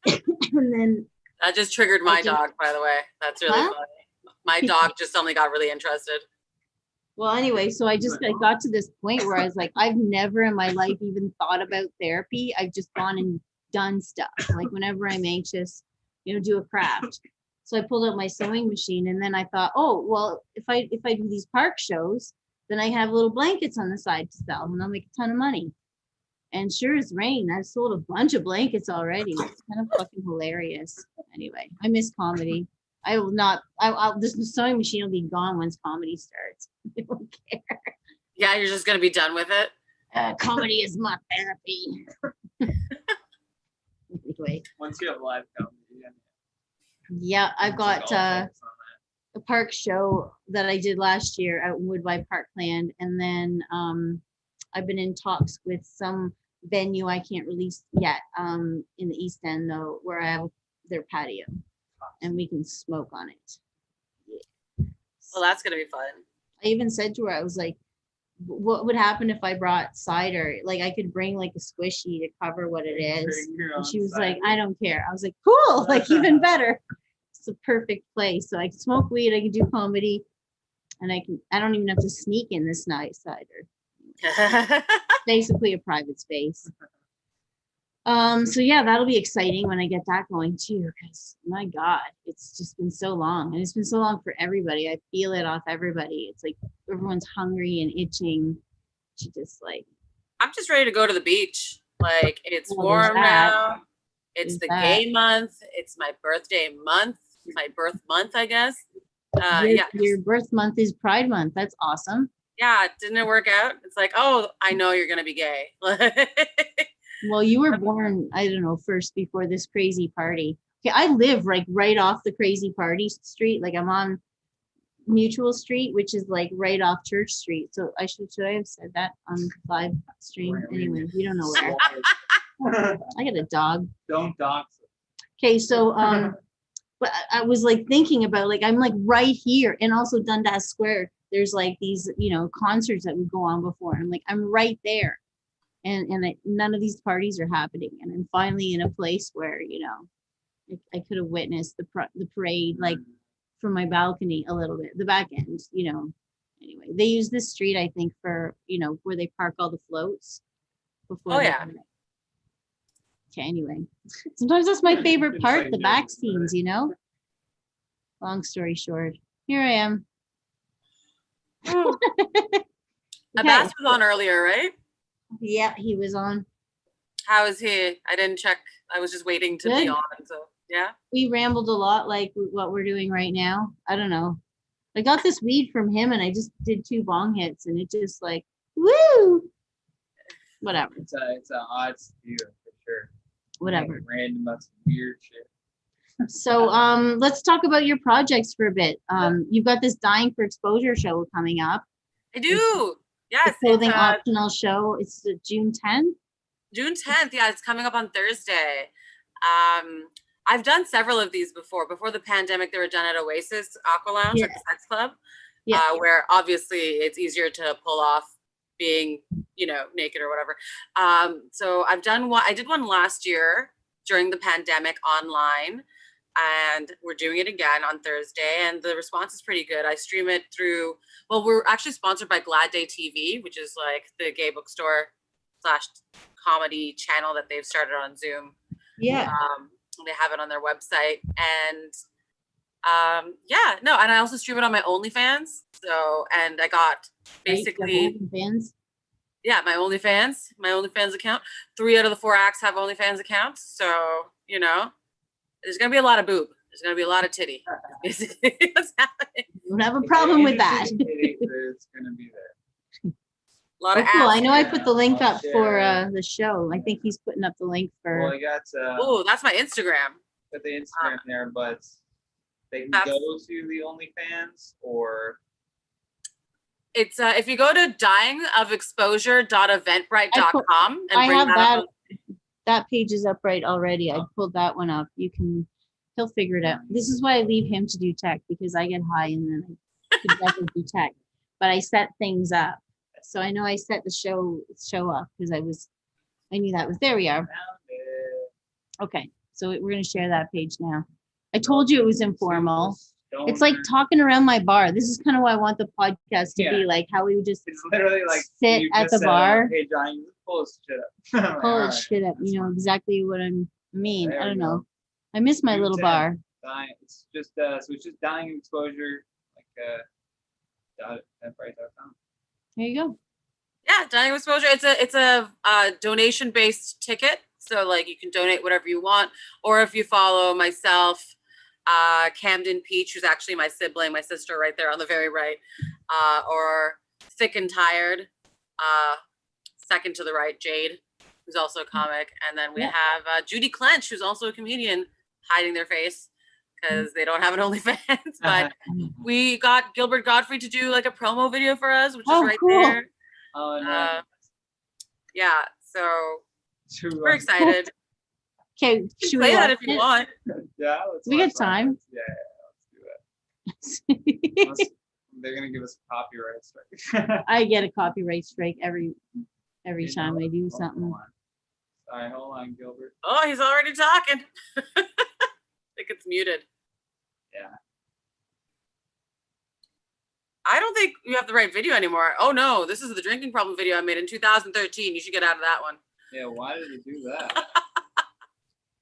And then
That just triggered my
just-
dog, by the way. That's really
Huh?
funny. My dog just suddenly got really interested.
well, anyway, so I got to this point where I was like, I've never in my life even thought about therapy. I've just gone and done stuff. Like whenever I'm anxious, do a craft. So I pulled out my sewing machine, and then I thought, oh, well, if I do these park shows, then I have little blankets on the side to sell, and I'll make a ton of money. And sure as rain, I've sold a bunch of blankets already. It's kind of fucking hilarious. Anyway, I miss comedy. I will not. This sewing machine will be gone once comedy starts. I don't care.
Yeah, you're just gonna be done with it.
Comedy is my therapy. Anyway,
Once you have live comedy,
yeah, I've
it's like
got
all focus on that.
a park show that I did last year out in Woodbine Parkland, and then I've been in talks with some venue I can't release yet in the East End though, where I have their patio and we can smoke on it.
Well, that's gonna be fun.
I even said to her, I was like, what would happen if I brought cider? Like I could bring like a squishy to cover what it is.
Bring your
And
own
she was like,
cider.
I don't care. I was like, cool, like even better. It's a perfect place. So I can smoke weed, I can do comedy, and I don't even have to sneak in this nice cider. Basically a private space. So yeah, that'll be exciting when I get that going too, because my God, it's just been so long. And it's been so long for everybody. I feel it off everybody. It's like everyone's hungry and itching to just like,
I'm just ready to go to the beach. Like it's
Well, there's
warm
that.
now. It's
There's
the
that.
gay month. It's my birthday month. My birth month, I guess.
your birth month is Pride Month. That's awesome.
Yeah. Didn't it work out? It's like, oh, I know you're gonna be gay.
Well, you were born, I don't know, first before this crazy party. Okay, I live like right off the crazy party street. Like I'm on Mutual Street, which is like right off Church Street. So should I have said that on live stream? Anyway, you don't know where. I got a dog.
Don't dox it.
Okay, so but I was like thinking about like I'm like right here, and also Dundas Square. There's like these concerts that would go on before. And I'm like I'm right there, and none of these parties are happening, and I'm finally in a place where I could have witnessed the parade like from my balcony a little bit, the back end. Anyway, they use this street I think for where they park all the floats before.
Oh,
they
yeah.
do it. Okay, anyway, sometimes that's my favorite
It's
part,
like
the back
doing
scenes, Long story short, here I am.
Abbas was on earlier, right?
Yeah, he was on.
How is he? I didn't check. I was just waiting to be
Good.
on. So yeah.
We rambled a lot like what we're doing right now. I don't know. I got this weed from him and I just did 2 bong hits and it just like, woo! Whatever,
It's a odd view for sure.
whatever.
Like, random about some weird shit.
So let's talk about your projects for a bit. You've got this Dying for Exposure show coming up.
I do. Yes.
The
It's,
clothing optional show. It's June 10th.
June 10th. Yeah, it's coming up on Thursday. I've done several of these before. Before the pandemic, they were done at Oasis Aqua Lounge at the Sex Club,
Yeah.
where obviously it's easier to pull off being, naked or whatever. So I did one last year during the pandemic online, and we're doing it again on Thursday, and the response is pretty good. I stream it through, well, we're actually sponsored by Glad Day TV, which is like the gay bookstore / comedy channel that they've started on Zoom.
Yeah.
They have it on their website, and and I also stream it on my OnlyFans. So, and I got basically
Fans.
my OnlyFans account. 3 out of the 4 acts have OnlyFans accounts. So, there's gonna be a lot of boob. There's gonna be a lot of titty. Basically, what's happening.
Don't have a problem with that.
It's gonna be there.
A lot of
Oh, cool.
ass.
I know I put the link
I'll
up for
share.
the show. I think he's putting up the link
Well,
for.
I got
Oh, that's my Instagram.
the Instagram there, but they can
That's-
go to the OnlyFans or
It's if you go to dyingofexposure.eventbrite.com and
I
bring
have
that
that.
up.
That page is up right already. I pulled that one up. He'll figure it out. This is why I leave him to do tech, because I get high and then I could definitely do tech. But I set things up. So I know I set the show up because I knew that was, there we are.
found it.
Okay. So we're going to share that page now. I told you it was informal.
Stoner.
It's like talking around my bar. This is kind of why I want the podcast to
Yeah.
be like, how we would just
It's literally like
sit
you
at
just
the
said,
bar.
Hey, Johnny, you pull this shit up. I'm like,
pull
"Alright,
shit up.
that's
You know
fine."
exactly what I mean.
There
I don't
we
know.
go.
I miss my
Do
little
10.
bar.
It's just so it's just dying exposure .eventbrite.com.
There you go.
Yeah, dining with exposure. It's a donation based ticket, so like you can donate whatever you want, or if you follow myself, Camden Peach, who's actually my sibling, my sister, right there on the very right, or Thick and Tired, second to the right, Jade, who's also a comic, and then we
Yeah.
have Judy Clench, who's also a comedian, hiding their face because they don't have an OnlyFans, but we got Gilbert Godfrey to do like a promo video for us, which
Oh,
is right
cool.
there.
Oh no.
Yeah, so
Too,
we're excited.
Okay,
You can
should
play
we
that
watch
if you
it?
want.
Yeah, let's
We
watch
got time.
that. Yeah, let's do it. Unless they're gonna give us a copyright strike.
I get a copyright strike every
You
time
know
I do
it.
something.
Hold on. Sorry, hold on, Gilbert.
Oh, he's already talking. I think it's muted.
Yeah.
I don't think you have the right video anymore. Oh no, this is the drinking problem video I made in 2013. You should get out of that one.
Yeah, why did it do that? Let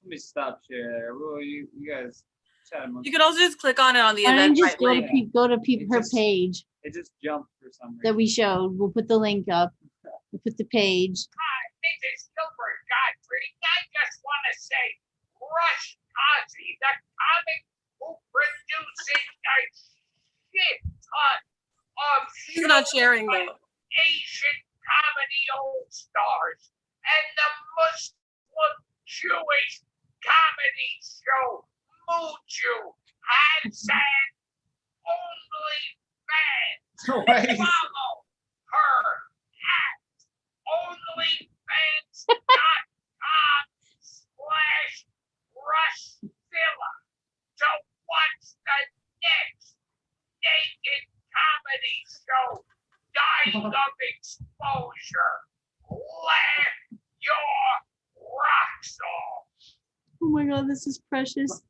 me stop share. Well, you guys chat amongst.
You could also just click on it on the
Why don't
event
you just
right link.
go to
It
her
just-
page
It just jumped for some reason.
that we showed. We'll put the link up. We'll put the page.
This is Gilbert Godfrey. I just want to say, Rush Kazi, the comic who produces a shit ton of
He's not
shows
sharing
on
though.
Asian comedy all stars and the Muslim Jewish comedy show Muju has an OnlyFans.
Wait.
Follow her at OnlyFans.com/RushVilla to watch the next naked comedy show, Dying of Exposure. Laugh your rocks off.
Oh my god, this is precious.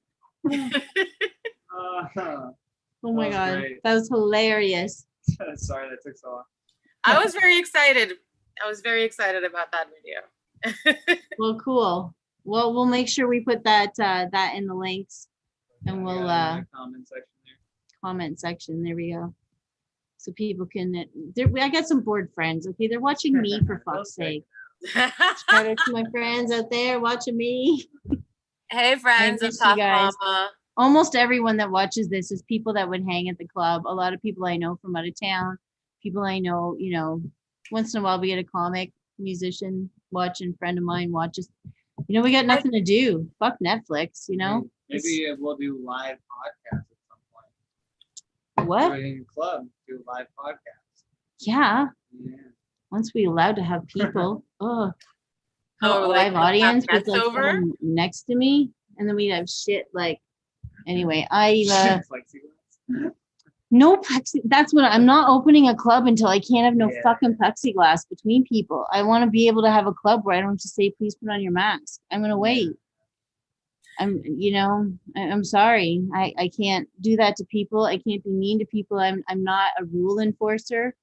Oh my
was
god,
great.
that was hilarious.
Sorry that took so long.
I was very excited. I was very excited about that video.
Well, cool. Well, we'll make sure we put that in the links and
I
we'll
got it in the comment section there.
comment section. There we go. So people can. I got some bored friends. Okay, they're watching me for fuck's sake. Shout out to my friends out there watching me.
Hey friends of
miss you
Tough
guys.
Mama.
Almost everyone that watches this is people that would hang at the club. A lot of people I know from out of town. People I know, once in a while we get a comic musician watching, friend of mine watches. We got nothing to do. Fuck Netflix,
Maybe we'll do live podcasts at some point.
What?
Do it in a club, do live podcasts.
Yeah.
Yeah.
Once we allowed to have people. Oh.
Oh,
A
like
live audience with
guests
like
over?
someone next to me, and then we'd have shit like. Anyway,
Plexiglass.
No plexi. That's what I'm not opening a club until I can't have no
Yeah.
fucking plexiglass between people. I want to be able to have a club where I don't just say, please put on your mask. I'm gonna wait. I'm sorry. I can't do that to people. I can't be mean to people. I'm not a rule enforcer.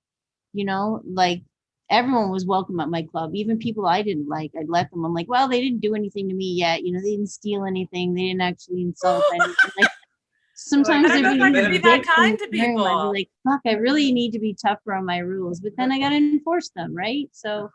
Like everyone was welcome at my club, even people I didn't like. I'd let them. I'm like, well, they didn't do anything to me yet. They didn't steal anything. They didn't actually insult anyone. Like sometimes
I
there'd
don't know if I
be
could be
these
that
dicks in
kind
the
to
room. I'd
people.
be like, fuck, I really need to be tougher on my rules, but then I gotta enforce them, right? So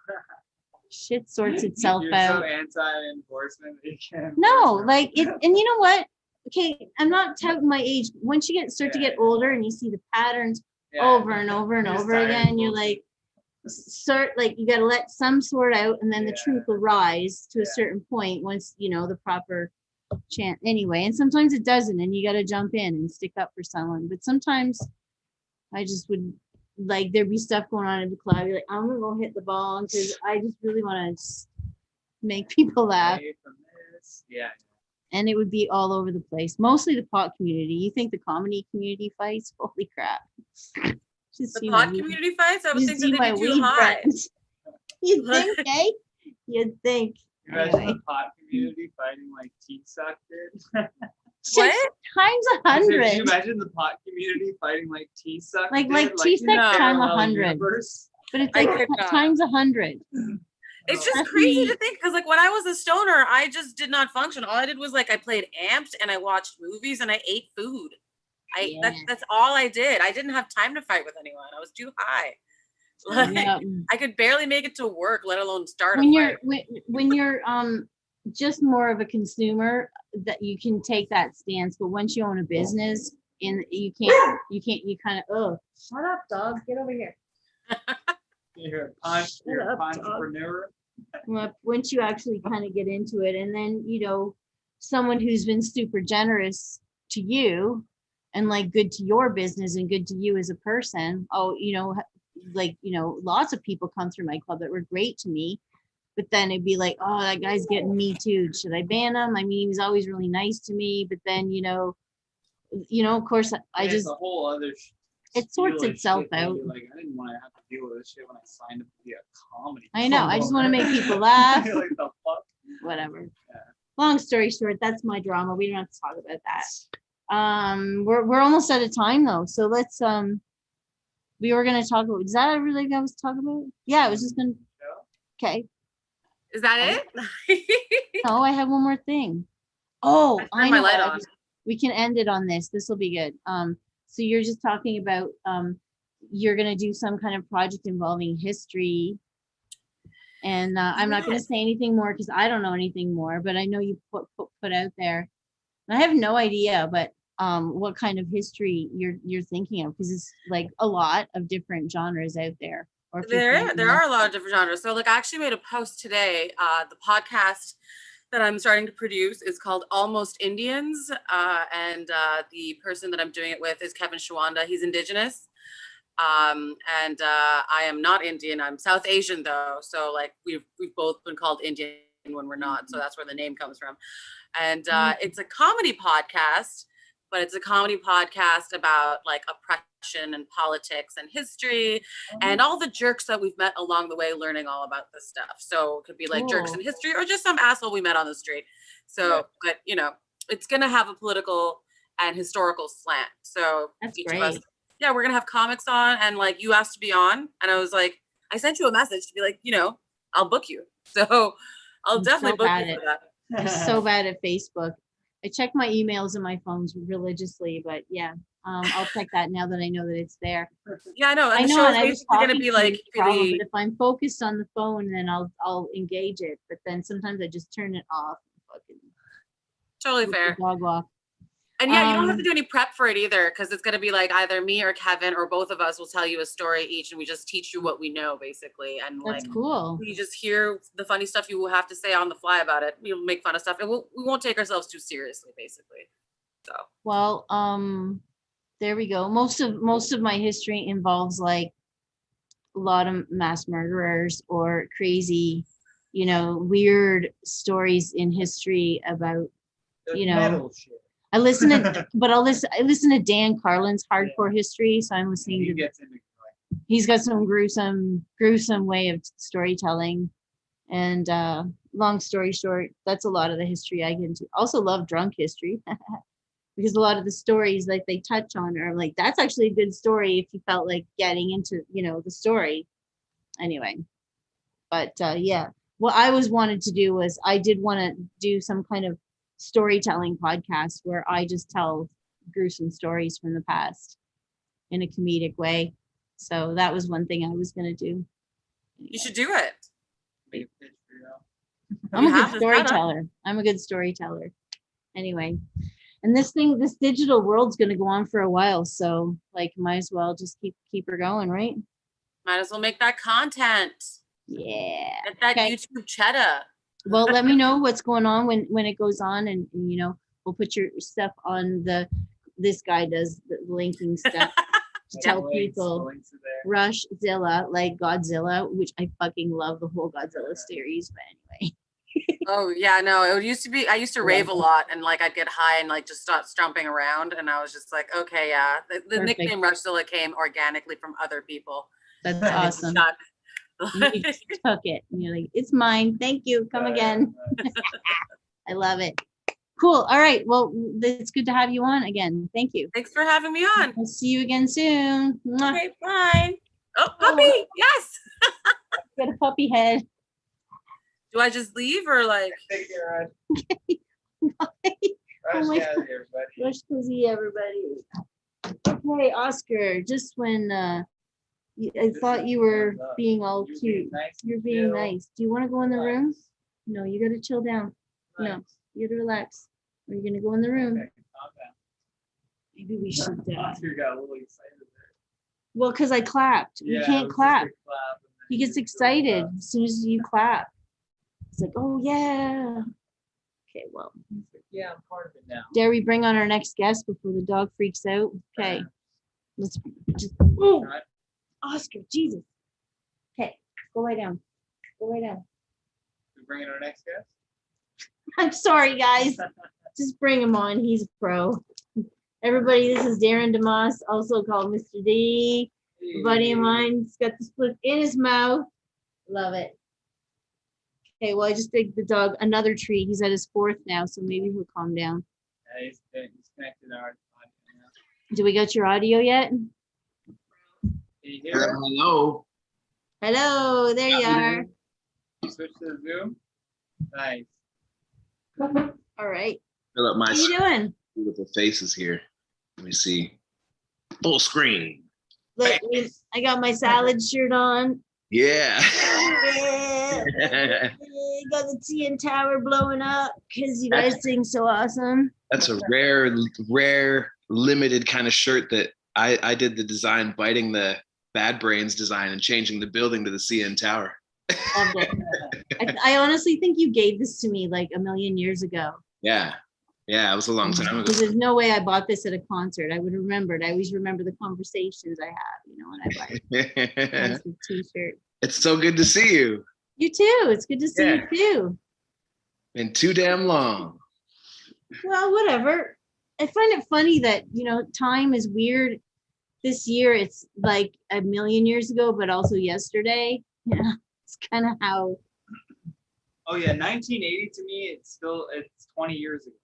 shit sorts itself
You're
out.
so anti-enforcement that you can't.
No,
enforce
like it,
them.
and you know what? Okay, I'm not touting my age. Once you start to
Yeah,
get
yeah.
older and you see the patterns
Yeah.
over and over and
You're just
over
tired of
again, you're
bullshit.
like, you gotta let some sort out, and then the
Yeah.
truth will rise to a
Yeah.
certain point once the proper chance. Anyway, and sometimes it doesn't, and you gotta jump in and stick up for someone. But sometimes I just would like there'd be stuff going on in the club. You're like, I'm gonna go hit the ball because I just really want to make people laugh.
Away from this. Yeah.
And it would be all over the place. Mostly the pot community. You think the comedy community fights? Holy crap. Just
The
see my
pod
weed-
community fights, I would
just
think
see
that
my
they'd be too
weed
high.
friends. You'd think, eh? You'd think.
Imagine
Anyway.
the pot community fighting like Teeth Suck did.
Six
What?
times
Can you
100.
imagine the pot community fighting like Teeth Suck
Like
did?
Teeth Suck
No.
times
parallel
100.
universe?
But it's
I
like
could not.
times 100.
It's
Oh.
just
That's
crazy
me.
to think because, like, when I was a stoner, I just did not function. All I did was like I played Amped and I watched movies and I ate food.
Yeah.
That's all I did. I didn't have time to fight with anyone. I was too high. Like,
Yeah.
I could barely make it to work, let alone start
When
a
you're
fight.
when you're just more of a consumer, that you can take that stance, but once you own a business, and you kind of, oh, shut up, dog, get over here.
You're a punch.
Shut
You're a
up, dog.
entrepreneur.
Well, once you actually kind of get into it, and then someone who's been super generous to you and like good to your business and good to you as a person, lots of people come through my club that were great to me, but then it'd be like, oh, that guy's getting me too, should I ban him? I mean, he was always really nice to me, but then of course I
Yeah,
just
it's a whole other.
it sorts
spiel of
itself
shit that
out.
you're like, I didn't want to have to deal with this shit when I signed up to be a comedy.
I know, I just want to make
promoter.
people laugh.
Like the fuck.
Whatever.
Yeah.
Long story short, that's my drama. We don't have to talk about that. We're almost out of time though, so let's we were gonna talk about. Is that everything I was talking about? Yeah, I was just gonna. Okay.
Is that it?
No, I have one more thing. Oh,
I turned my light on.
We can end it on this. This will be good. So you're just talking about you're gonna do some kind of project involving history. And I'm not going to
Yes.
say anything more because I don't know anything more, but I know you put out there. And I have no idea, but what kind of history you're thinking of, because it's like a lot of different genres out there. Or if you think,
There are a lot of different genres. So, like, I actually made a post today. The podcast that I'm starting to produce is called Almost Indians, and the person that I'm doing it with is Kevin Shawanda. He's Indigenous. And I am not Indian. I'm South Asian though. So like we've both been called Indian when we're not. So that's where the name comes from. And it's a comedy podcast, but it's a comedy podcast about like oppression and politics and history and all the jerks that we've met along the way learning all about this stuff. So it could be like jerks in
Cool.
history or just some asshole we met on the street. So, but it's going to have a political and historical slant. So
That's
each of us,
great.
yeah, we're gonna have comics on, and like you asked to be on, and I was like, I sent you a message to be like, I'll book you. So I'll
I'm
definitely
so
book
bad
you
at
for that.
I'm so bad at Facebook. I check my emails and my phones religiously, but yeah, I'll check that now that I know that it's there.
Yeah, I know. And
I
the
know,
show
and
is
I was
basically gonna
talking
be
to
like
you, problem,
the
but if I'm focused on the phone, then I'll engage it. But then sometimes I just turn it off. Fucking
totally
with the
fair.
dog walk.
And yeah, you don't have to
Um,
do any prep for it either, because it's gonna be like either me or Kevin or both of us will tell you a story each, and we just teach you what we know basically, and
That's
like
cool.
you just hear the funny stuff you will have to say on the fly about it. We'll make fun of stuff, and we won't take ourselves too seriously, basically. So
Well, there we go. Most of my history involves like a lot of mass murderers or crazy, weird stories in history about,
The metal shit.
I listen to, but I listen to Dan Carlin's Hardcore History. So I'm listening
He
to,
gets into like,
he's got some gruesome way of storytelling. And long story short, that's a lot of the history I get into. Also love drunk history because a lot of the stories like they touch on are like, that's actually a good story if you felt like getting into, the story. Anyway, but yeah, what I was wanted to do was I did want to do some kind of storytelling podcast where I just tell gruesome stories from the past in a comedic way. So that was one thing I was going to do.
You should do it.
big pitch for you.
I'm
You
a
have
good
the setup.
storyteller. I'm a good storyteller. Anyway, and this digital world's going to go on for a while. So like, might as well just keep her going, right?
Might as well make that content.
Yeah.
Get that
Okay.
YouTube cheddar.
Well, let me know what's going on when it goes on, and we'll put your stuff on this guy does the linking stuff to tell people.
Links are there.
Rushzilla, like Godzilla, which I fucking love the whole Godzilla series, but anyway.
Oh yeah, no, it used to be, I used to rave a lot and like I'd get high and like just start stomping around and I was just like, okay, yeah. The
Perfect.
nickname Rushzilla came organically from other people.
That's
And it
awesome.
stuck.
You just took it. And you're like, it's mine. Thank you. Come again. I love it. Cool. All right. Well, it's good to have you on again. Thank you.
Thanks for having me on.
I'll see you again soon. Mwah.
Okay, bye. Oh, puppy, yes.
Got a puppy head.
Do I just leave or like?
Take care,
Bye.
Rush.
Oh my
Rush, everybody.
Rush Kazi, everybody. Okay, Oscar, just when I thought you were being all
You're
cute.
being nice and
You're being
chill.
nice. Do you want to go in the room?
Relax.
No, you gotta chill down. No,
Relax.
you gotta relax. Or you're gonna go in the room.
Okay, calm down.
Maybe we should.
Oscar got a little excited there.
Well, because I clapped. You
Yeah, it
can't
was just a
clap.
clap, and then
He gets
you
excited
go,
as soon as you clap. It's like, oh yeah. Okay, well,
yeah, I'm part of it now.
dare we bring on our next guest before the dog freaks out? Okay, let's just.
All
Oh,
right.
Oscar, Jesus. Okay, go lay down. Go lay down.
We bring in our next guest.
I'm sorry, guys. Just bring him on. He's a pro. Everybody, this is Darren Dumas, also called Mr. D. A buddy of mine. He's got the split in his mouth. Love it. Okay, well, I just digged the dog another treat. He's at his fourth now, so maybe he'll calm down.
Yeah, he's connected to our audio now.
Do we got your audio yet?
Can you hear us?
Hello.
Hello, there you are.
Switch to the Zoom. Nice.
All right.
Fill up my
How you doing?
beautiful faces here. Let me see. Full screen.
Look, I got my salad shirt on.
Yeah.
Yeah. Got the TN Tower blowing up because you guys sing so awesome.
That's a rare, limited kind of shirt that I did the design, biting the Bad Brains design and changing the building to the CN Tower.
Loved it. I honestly think you gave this to me like a million years ago.
Yeah. Yeah, it was a long time ago.
Because there's no way I bought this at a concert. I would have remembered. I always remember the conversations I have, when I buy a nice t-shirt.
It's so good to see you.
You too. It's good to see
Yeah.
you too.
Been too damn long.
Well, whatever. I find it funny that, time is weird. This year it's like a million years ago, but also yesterday. Yeah, it's kind of how.
Oh yeah, 1980 to me, it's 20 years ago.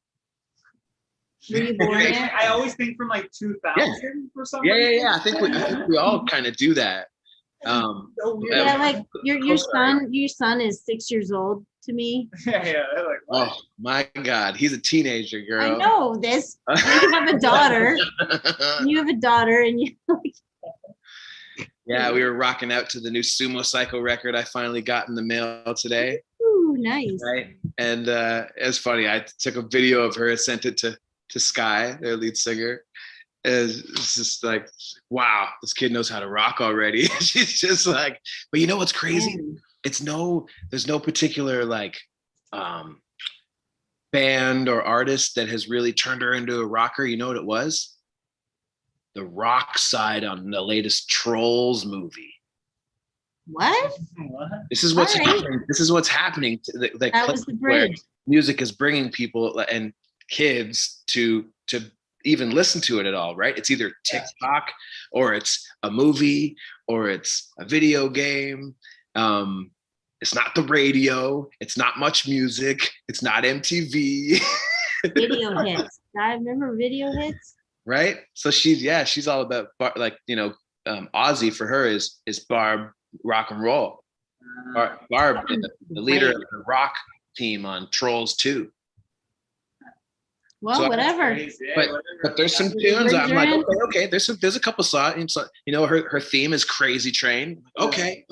Were you born
Okay.
there?
I always think from like 2000 for some
Yeah.
reason.
I think we all kind of do that.
So weird.
Yeah, like your
Oh, sorry.
your son is 6 years old to me.
yeah, they're like, what?
Oh my God, he's a teenager, girl.
I know this. You have a daughter. You have a daughter, and you.
Yeah, we were rocking out to the new Sumo Cycle record I finally got in the mail today.
Ooh, nice.
Right. And it's funny. I took a video of her, sent it to Sky, their lead singer. It's just like, wow, this kid knows how to rock already. She's just like, but you know what's crazy?
Mm.
There's no particular like band or artist that has really turned her into a rocker. You know what it was? The rock side on the latest Trolls movie.
What?
What?
This is what's
All right.
happening. This is what's happening. To the
That was the
where
bridge.
music is bringing people, and kids to even listen to it at all, right? It's either TikTok or it's a movie or it's a video game. It's not the radio. It's not much music. It's not MTV.
Video hits. I remember video hits.
Right? So she's all about like, you know, Ozzy for her is Barb rock and roll. Barb, the leader of the rock team on Trolls 2.
Well,
So-
whatever.
But there's some tunes I'm like, okay, there's a couple songs. So, you know, her theme is Crazy Train. Okay.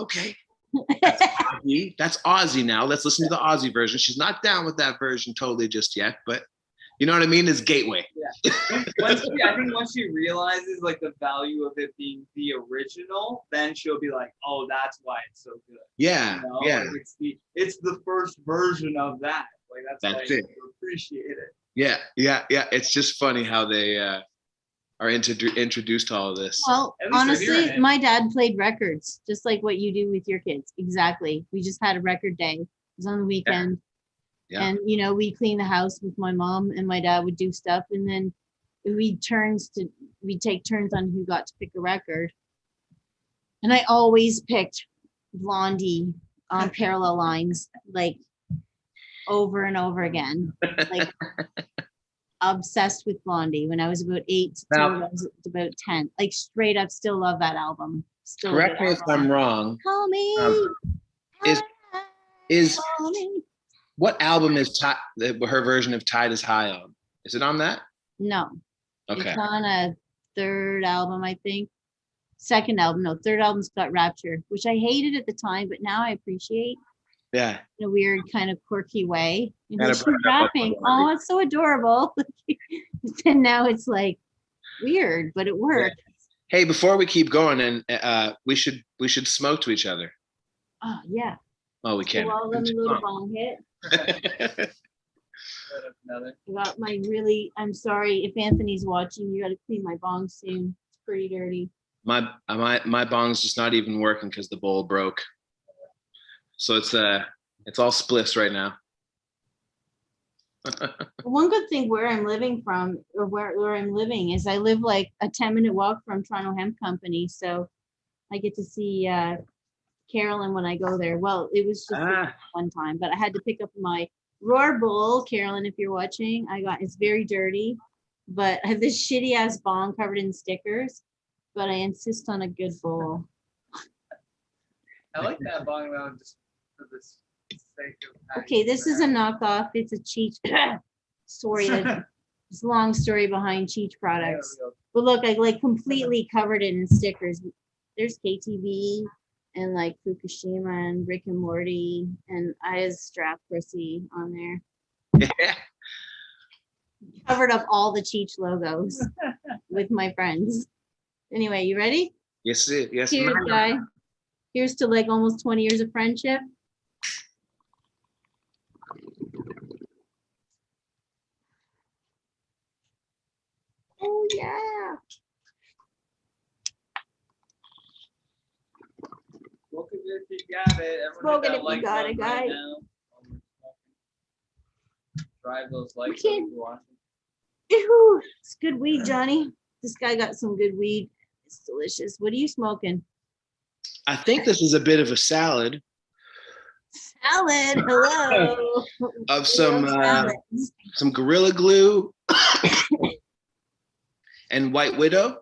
That's Ozzy now. Let's listen to the Ozzy version. She's not down with that version totally just yet, but you know what I mean? It's gateway.
Yeah. I think once she realizes like the value of it being the original, then she'll be like, oh, that's why it's so good.
Yeah,
You know?
yeah,
Like it's the first version of that. Like that's why
it.
you appreciate it.
yeah. It's just funny how they are introduced to all of this.
Well,
At least they're hearing
honestly,
it.
my dad played records, just like what you do with your kids. Exactly. We just had a record day. It was on the weekend.
Yeah.
And, you know, we clean the house with my mom and my dad would do stuff. And then we'd take turns on who got to pick a record. And I always picked Blondie on Parallel Lines, like over and over again. Like obsessed with Blondie when I was about 8 to
Now-
when I was about 10. Like straight up still love that album. Still a
Correct
good
me if
album.
I'm wrong.
Call me.
is-
call me.
What album is her version of Tide is High on? Is it on that?
No.
Okay.
It's on a third album, I think. Second album, no, third album's got Rapture, which I hated at the time, but now I appreciate
Yeah.
in a weird kind of quirky way. You know,
Kinda
she's
brought it up on
rapping.
Blondie.
Oh, it's so adorable. And now it's like weird, but it works.
Hey, before we keep going, and we should smoke to each other.
Oh yeah.
Oh, we
So
can.
while let me load a bong hit.
Another.
I got my really, I'm sorry if Anthony's watching, you gotta clean my bong soon. It's pretty dirty.
my bong's just not even working because the bowl broke. So it's all spliffs right now.
One good thing where I'm living from, or where I'm living, is I live like a 10-minute walk from Toronto Hemp Company. So I get to see Carolyn when I go there. Well, it was just one time, but I had to pick up my Roar bowl. Carolyn, if you're watching, it's very dirty, but I have this shitty ass bong covered in stickers, but I insist on a good bowl.
I like that bong though, just for this sake of.
Okay, this is a knockoff. It's a Cheech. Sorry, it's a long story behind Cheech products. But look, I like completely covered it in stickers. There's KTV and like Fukushima and Rick and Morty, and I has Strap Pussy on there.
Yeah.
Covered up all the Cheech logos with my friends. Anyway, you ready?
Yes, yes.
Cheers,
ma'am.
guy. Here's to like almost 20 years of friendship. Oh yeah.
Smoke it if you got it. Everyone
Smoke
hit
it
that
if you
like
got it,
button right
guy.
now. Drive those likes.
can't-
if you're watching.
Ew, it's good weed, Johnny. This guy got some good weed. It's delicious. What are you smoking?
I think this is a bit of a salad
Salad. Hello.
of some
Salads.
some Gorilla Glue and White Widow.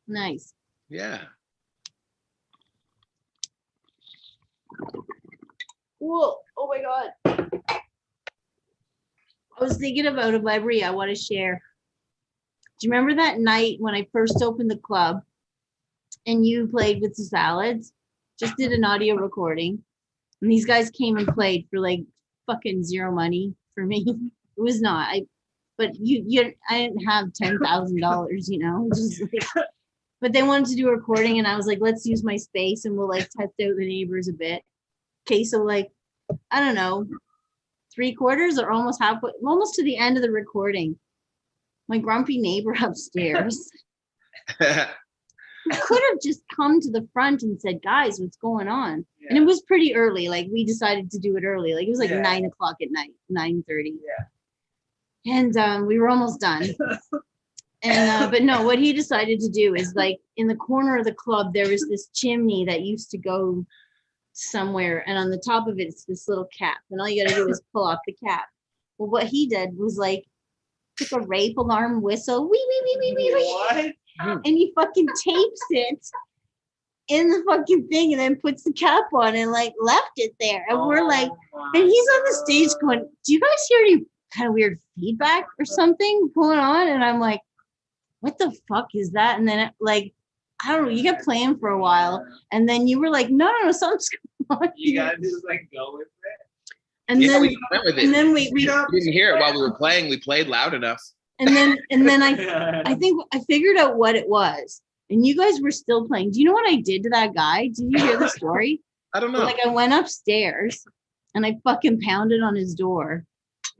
Nice.
Yeah.
Whoa. Oh my God. I was thinking about a memory I want to share. Do you remember that night when I first opened the club and you played with the salads? Just did an audio recording. And these guys came and played for like fucking zero money for me. It was not. I didn't have $10,000, you know. Just like, but they wanted to do a recording and I was like, let's use my space and we'll like test out the neighbors a bit. Okay, so like, I don't know, 3/4 or almost halfway, almost to the end of the recording. My grumpy neighbor upstairs could have just come to the front and said, guys, what's going on?
Yeah.
And it was pretty early. Like we decided to do it early. Like it was like
Yeah.
9 o'clock at night, 9:30.
Yeah.
And we were almost done. And but no, what he decided to do is like in the corner of the club, there was this chimney that used to go somewhere, and on the top of it, it's this little cap, and all you gotta do is pull off the cap. Well, what he did was like took a rape alarm whistle, wee, wee, wee, wee, wee, wee,
What?
and he fucking tapes it in the fucking thing, and then puts the cap on and like left it there. And we're like, and he's on the stage going, "Do you guys hear any kind of weird feedback or something going on?" And I'm like, "What the fuck is that?" And then it, like, I don't know, you kept playing for a while, and then you were like, no, something's going on
You
here.
gotta just like go with it.
And
Yeah,
then
we went with it.
and then we
We didn't hear it while we were playing. We played loud enough.
and then I think I figured out what it was. And you guys were still playing. Do you know what I did to that guy? Did you hear the story?
I don't know.
Like I went upstairs and I fucking pounded on his door.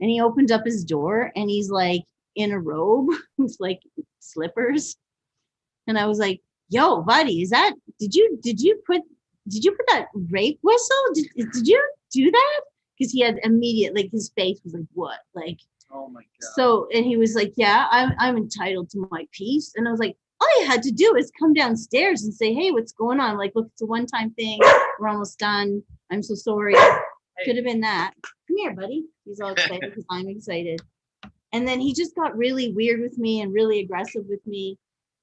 And he opened up his door and he's like in a robe with like slippers. And I was like, "Yo, buddy, is that did you put that rape whistle? Did you do that?" Because he had immediate, like his face was like, "What?" Like,
Oh my god.
so, and he was like, "Yeah, I'm entitled to my piece." And I was like, all you had to do is come downstairs and say, "Hey, what's going on?" Like, "Look, it's a one-time thing. We're almost done. I'm so sorry." Could have been that. Come here, buddy. He's all excited because I'm excited. And then he just got really weird with me and really aggressive with me.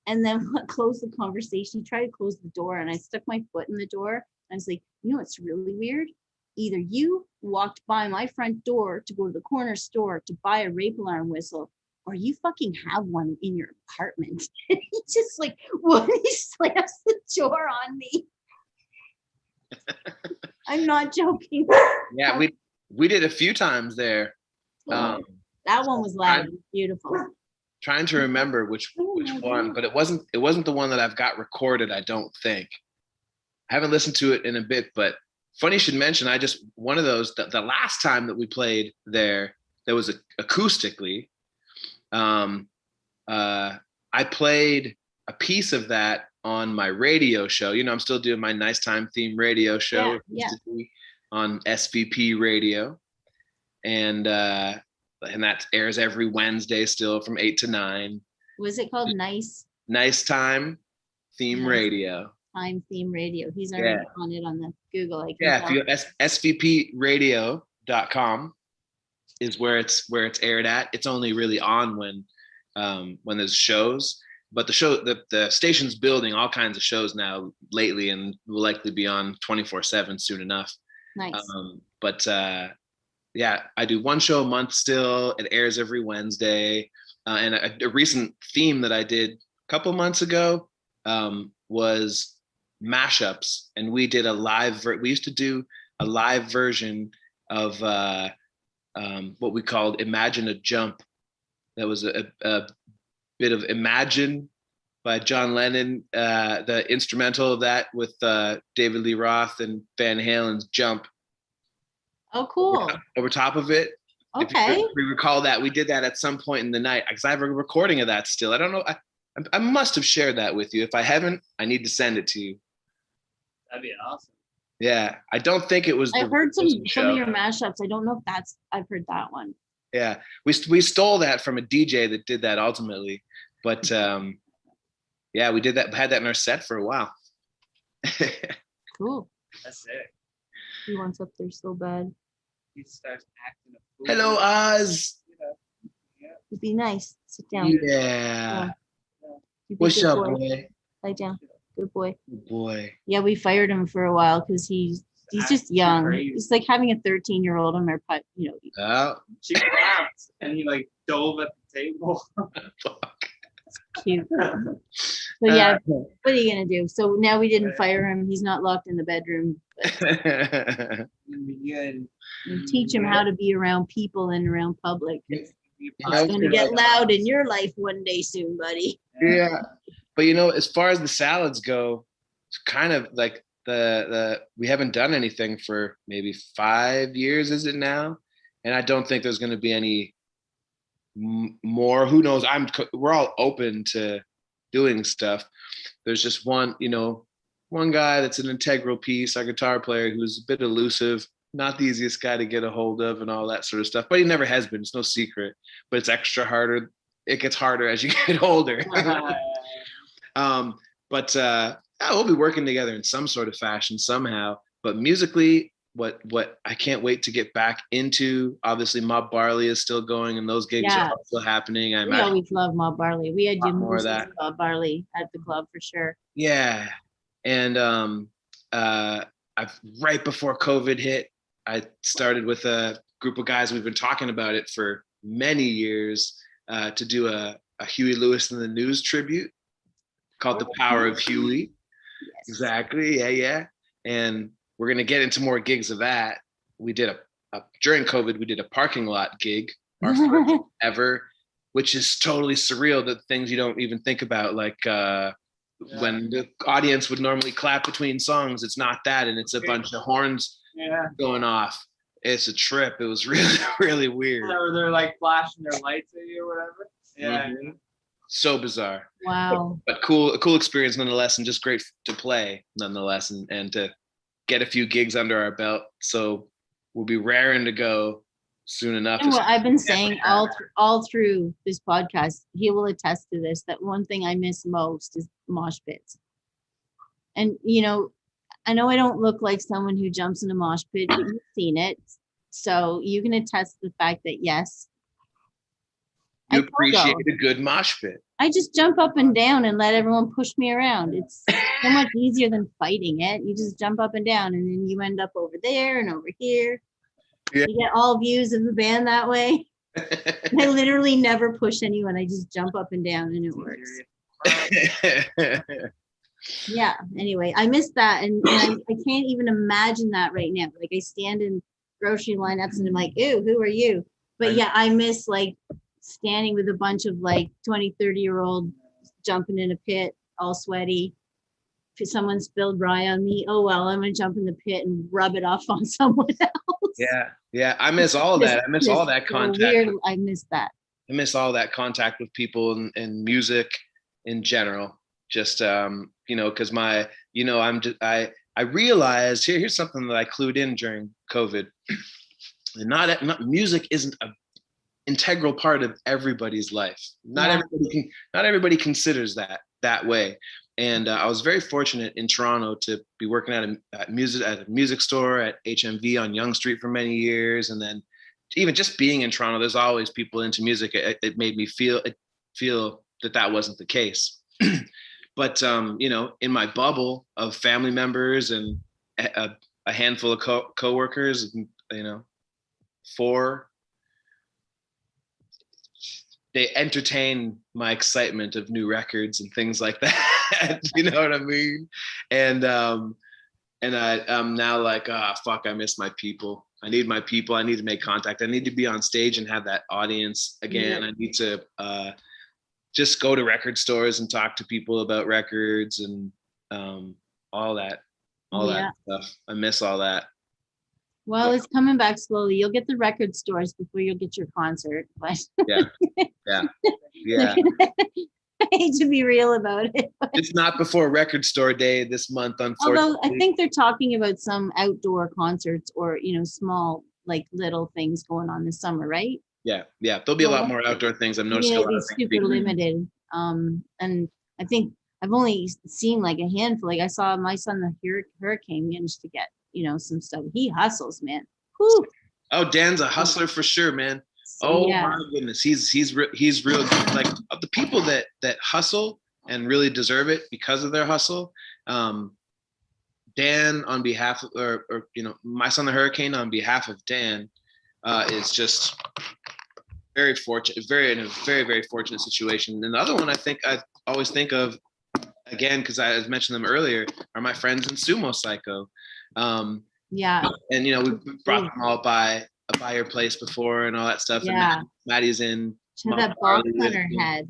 And then closed the conversation. He tried to close the door, and I stuck my foot in the door. I was like, "You know what's really weird? Either you walked by my front door to go to the corner store to buy a rape alarm whistle, or you fucking have one in your apartment." And he just like, when he slams the door on me. I'm not joking.
Yeah, we did a few times there.
That one was loud and beautiful.
Trying to remember which one, but it wasn't the one that I've got recorded, I don't think. I haven't listened to it in a bit, but funny you should mention, one of those, the last time that we played there was acoustically. I played a piece of that on my radio show. You know, I'm still doing my Nice Time theme radio show on SVP radio. And that airs every Wednesday still from 8 to 9.
Was it called Nice
Time Theme Radio?
Time Theme Radio. He's already on it on the Google.
If you svpradio.com is where it's aired at. It's only really on when there's shows. But the station's building all kinds of shows now lately, and will likely be on 24/7 soon enough.
Nice.
Yeah, I do one show a month still. It airs every Wednesday. And a recent theme that I did a couple months ago was mashups. And we did we used to do a live version of what we called Imagine a Jump. That was a bit of Imagine by John Lennon, the instrumental of that with David Lee Roth and Van Halen's Jump.
Oh, cool.
Over top of it.
Okay.
If we recall that, we did that at some point in the night, because I have a recording of that still. I don't know. I must have shared that with you. If I haven't, I need to send it to you.
That'd be awesome.
Yeah, I don't think it was.
I've heard some of your mashups. I don't know if I've heard that one.
Yeah, we stole that from a DJ that did that ultimately, but yeah, we did that. Had that in our set for a while.
Cool.
That's it.
He wants up there so bad.
He starts acting a fool.
Hello, Oz.
It'd be nice. Sit down.
Yeah.
You be a
What's
good
up,
boy.
boy?
Lie down. Good boy.
Good boy.
Yeah, we fired him for a while because he's just young. It's like having a 13-year-old on our putt, you know.
Oh.
She laughed and he like dove at the table.
Cute. So yeah, what are you gonna do? So now we didn't fire him. He's not locked in the bedroom. And teach him how to be around people and around public. It's gonna get loud in your life one day soon, buddy.
Yeah, but as far as the salads go, it's kind of like the we haven't done anything for maybe 5 years, is it now? And I don't think there's going to be any more. Who knows? We're all open to doing stuff. There's just one guy that's an integral piece, our guitar player, who's a bit elusive. not the easiest guy to get a hold of and all that sort of stuff. But he never has been. It's no secret. But it's extra harder. It gets harder as you get older. But yeah, we'll be working together in some sort of fashion somehow. But musically, what I can't wait to get back into. Obviously, Mob Barley is still going, and those gigs
Yeah.
are still happening. I
We
imagine.
always love Mob Barley. We had
lot more of
Dumas
that.
Mob Barley at the club for sure.
Yeah, and I've right before COVID hit, I started with a group of guys. We've been talking about it for many years to do a Huey Lewis and the News tribute called "The Power of Huey."
Yes.
Exactly. Yeah. And we're gonna get into more gigs of that. We did during COVID, we did a parking lot gig, our first ever, which is totally surreal. The things you don't even think about, like when the audience would normally clap between songs, it's not that, and it's a bunch of horns going off. It's a trip. It was really, really weird.
Or they're like flashing their lights at you or whatever. Yeah.
Mhm. So bizarre.
Wow.
But cool, a cool experience nonetheless, and just great to play nonetheless, and to get a few gigs under our belt. So we'll be raring to go soon enough.
And what I've been saying all through this podcast, he will attest to this, that one thing I miss most is mosh pits. And you know I don't look like someone who jumps in a mosh pit, but you've seen it. So you can attest to the fact that yes.
You
I
appreciate
go.
a good mosh pit.
I just jump up and down and let everyone push me around. It's so much easier than fighting it. You just jump up and down and then you end up over there and over here.
Yeah.
You get all views of the band that way. I literally never push anyone. I just jump up and down and it works. Yeah. Anyway, I miss that. And I can't even imagine that right now. Like I stand in grocery lineups and I'm like, ew, who are you? But yeah, I miss like standing with a bunch of like 20, 30-year-old jumping in a pit, all sweaty. If someone spilled rye on me, oh well, I'm gonna jump in the pit and rub it off on someone else.
Yeah. I miss all of that. I miss all that contact.
Weird. I miss that.
I miss all that contact with people and music in general. Just because I realized here's something that I clued in during COVID. And not music isn't a integral part of everybody's life. Not everybody considers that way. And I was very fortunate in Toronto to be working at a music store at HMV on Yonge Street for many years, and then even just being in Toronto, there's always people into music. It made me feel that wasn't the case. But in my bubble of family members and a handful of coworkers, they entertain my excitement of new records and things like that. You know what I mean? And I'm now like, fuck, I miss my people. I need my people. I need to make contact. I need to be on stage and have that audience again. I need to just go to record stores and talk to people about records and all that stuff. I miss all that.
Well, it's coming back slowly. You'll get the record stores before you'll get your concert. But
Yeah.
I hate to be real about it.
It's not before Record Store Day this month, unfortunately.
Although I think they're talking about some outdoor concerts or small like little things going on this summer, right?
Yeah. There'll be a lot more outdoor things. I've noticed.
It'll be super limited. And I think I've only seen like a handful. Like I saw my son, the Hurricane, managed to get some stuff. He hustles, man. Whew.
Oh, Dan's a hustler for sure, man.
So,
My goodness, he's real good. Like of the people that hustle and really deserve it because of their hustle. Dan, on behalf of, or my son the Hurricane, on behalf of Dan, is just very fortunate, in a very, very fortunate situation. And the other one I always think of, again, because I mentioned them earlier, are my friends in Sumo Psycho. And we brought them all by your place before and all that stuff.
Yeah.
And Maddie's in.
That box on her head.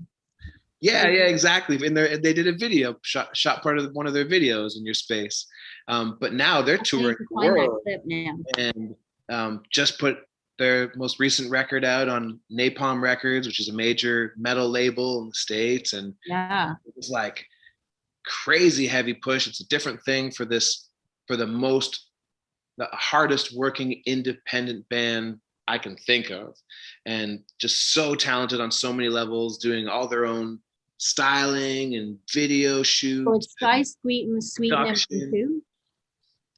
Yeah, exactly. And they did a video, shot part of one of their videos in your space. But now they're touring the world and just put their most recent record out on Napalm Records, which is a major metal label in the States. And it was like crazy heavy push. It's a different thing for the most the hardest working independent band I can think of, and just so talented on so many levels, doing all their own styling and video shoots.
So it's Sky Sweetnam
production.
too.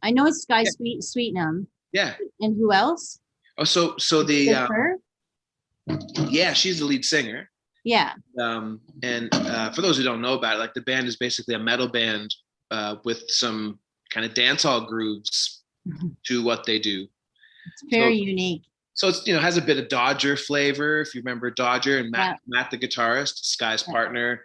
I know it's Sky
Yeah.
Sweetnam.
Yeah.
And who else?
Oh, so
Is
the
it her?
yeah, she's the lead singer.
Yeah.
And for those who don't know about it, like the band is basically a metal band with some kind of dancehall grooves to what they do.
It's very unique.
So it's, you know, has a bit of Dodger flavor. If you remember Dodger and Matt,
Yeah.
Matt the guitarist, Sky's
Yeah.
partner.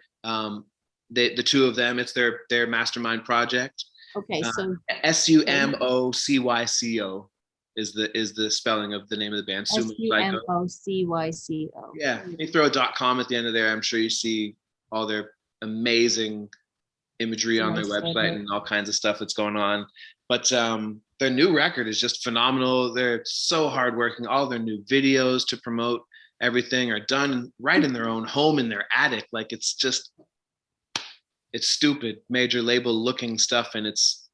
The two of them, it's their mastermind project.
Okay, so
SUMOCYCO is the spelling of the name of the band. Sumo Psycho.
SUMOCYCO.
Yeah, you throw a .com at the end of there. I'm sure you see all their amazing imagery on their
Nice
website
photo.
and all kinds of stuff that's going on. But their new record is just phenomenal. They're so hardworking. All their new videos to promote everything are done right in their own home in their attic. Like it's stupid major label looking stuff, and it's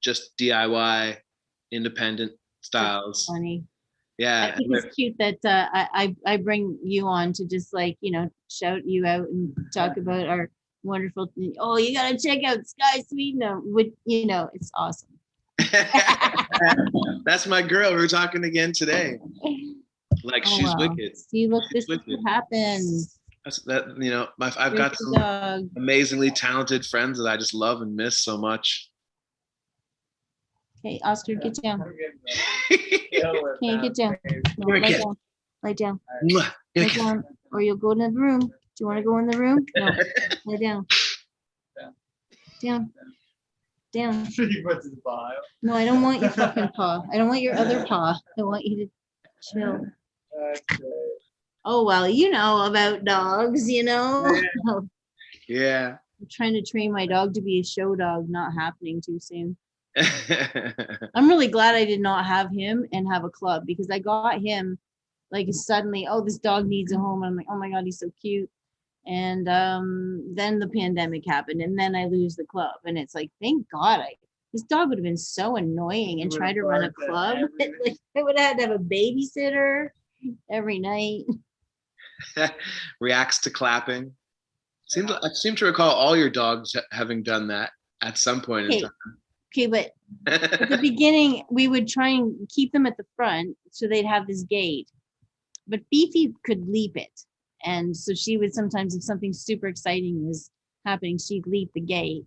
just DIY independent styles.
Funny.
Yeah.
I think it's cute that I bring you on to just like, you know, shout you out and talk about our wonderful, oh, you gotta check out Sky Sweetnam, with, you know, it's awesome.
That's my girl. We were talking again today. Like
Oh,
she's
wow.
wicked.
See, look,
She's
this is
wicked.
what happens.
That's that, you know, I've
Here's
got
the
some
dog.
amazingly talented friends that I just love and miss so much.
Okay, Oscar, get down.
Deal with
Can you
that
get down?
phase.
No,
Here,
lie
kid.
down. Lie down.
Mwah.
Lie
Yeah,
down. Or you'll go in the room. Do you want to go in the room? No. Lie down. Down. Down.
He puts his paw out.
No, I don't want your fucking paw. I don't want your other paw. I want you to chill.
That's great.
Oh, well, you know about dogs, you know? I'm
yeah.
trying to train my dog to be a show dog, not happening too soon. I'm really glad I did not have him and have a club, because I got him like suddenly, oh, this dog needs a home. I'm like, oh my God, he's so cute. And then the pandemic happened, and then I lose the club. And it's like, thank God, this dog would have been so annoying and
You
try to
would've
run a
barked at
club.
everything.
Like, I would have had to have a babysitter every night.
Reacts to clapping. I seem to recall all your dogs having done that at some point in
Okay, but at the
time.
beginning, we would try and keep them at the front so they'd have this gate. But Fifi could leap it. And so she would sometimes, if something super exciting was happening, she'd leap the gate.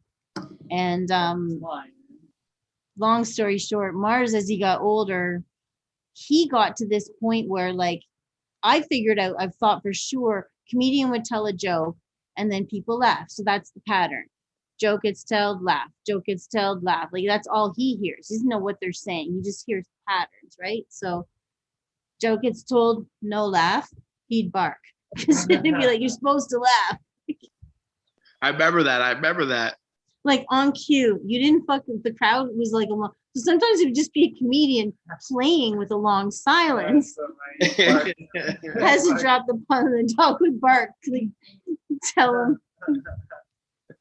And
Fine.
long story short, Mars, as he got older, he got to this point where, like, I figured out, I've thought for sure, comedian would tell a joke and then people laugh. So that's the pattern. Joke gets told, laugh. Joke gets told, laugh. Like, that's all he hears. He doesn't know what they're saying. He just hears patterns, right? So joke gets told, no laugh, he'd bark. Because he'd be like, you're supposed to laugh.
I remember that.
Like on cue, you didn't fucking, the crowd was like a long, so sometimes it would just be a comedian playing with a long silence.
That's so funny.
Has to drop the pun and the dog would bark. Like, tell him.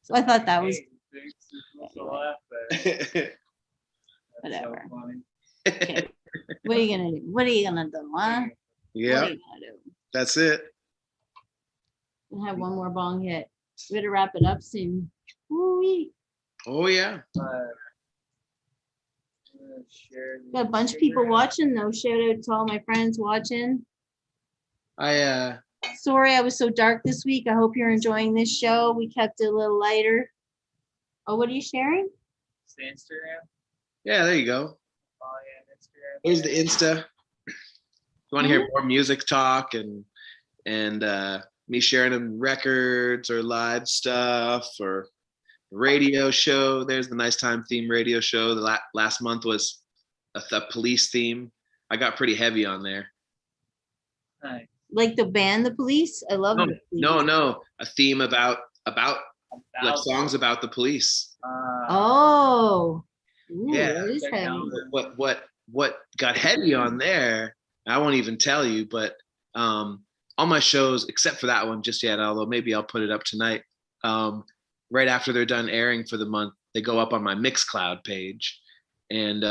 So I thought that was
Hey, you're supposed to laugh there. That's so
Whatever.
funny.
okay. What are you gonna do? What are you gonna do, huh? What
Yeah,
are you gonna do?
that's it.
We'll have one more bong hit. We better wrap it up soon. Woo-wee.
Oh yeah.
Got a bunch of people watching though. Shout out to all my friends watching. Sorry I was so dark this week. I hope you're enjoying this show. We kept it a little lighter. Oh, what are you sharing?
It's the Instagram.
Yeah, there you go.
Oh yeah, Instagram.
Here's the Insta. You want to hear more music talk and me sharing them records or live stuff or radio show. There's the Nice Time theme radio show. The last month was a police theme. I got pretty heavy on there.
Nice.
Like the band, The Police? I love
No,
The Police.
no, a theme about like songs about the police.
Oh. Ooh,
Yeah.
that is
Check
heavy.
out
What got heavy on there, I won't even tell you, but all my shows except for that one just yet, although maybe I'll put it up tonight, right after they're done airing for the month, they go up on my Mixcloud page, and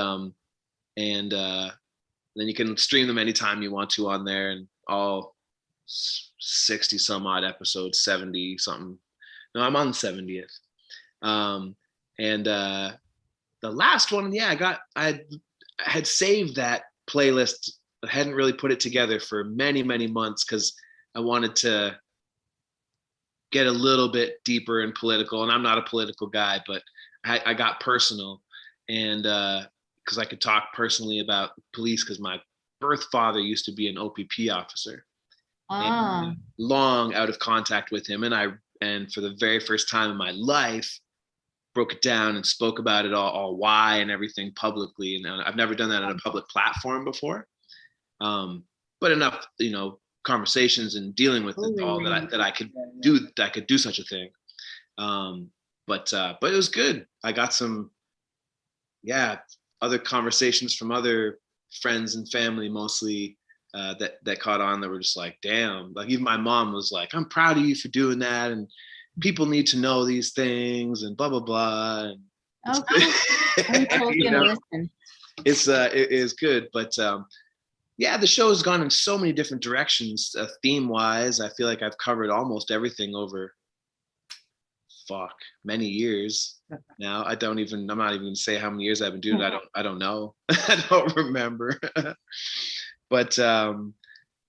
and then you can stream them anytime you want to on there, and all 60 some odd episodes, 70 something. No, I'm on the 70th. And the last one, yeah, I had saved that playlist. I hadn't really put it together for many, many months because I wanted to get a little bit deeper and political. And I'm not a political guy, but I got personal, and because I could talk personally about police, because my birth father used to be an OPP officer. And long out of contact with him, and for the very first time in my life, broke it down and spoke about it all why and everything publicly. And I've never done that on a public platform before, but enough, conversations and dealing with it all that I could do such a thing. But it was good. I got some, other conversations from other friends and family, mostly, that caught on, that were just like, damn, like even my mom was like, I'm proud of you for doing that, and people need to know these things, and blah blah blah. And
I'm totally gonna listen.
It is good, but the show has gone in so many different directions, theme wise. I feel like I've covered almost everything over many years now. I'm not even gonna say how many years I've been doing it. I don't know. I don't remember. But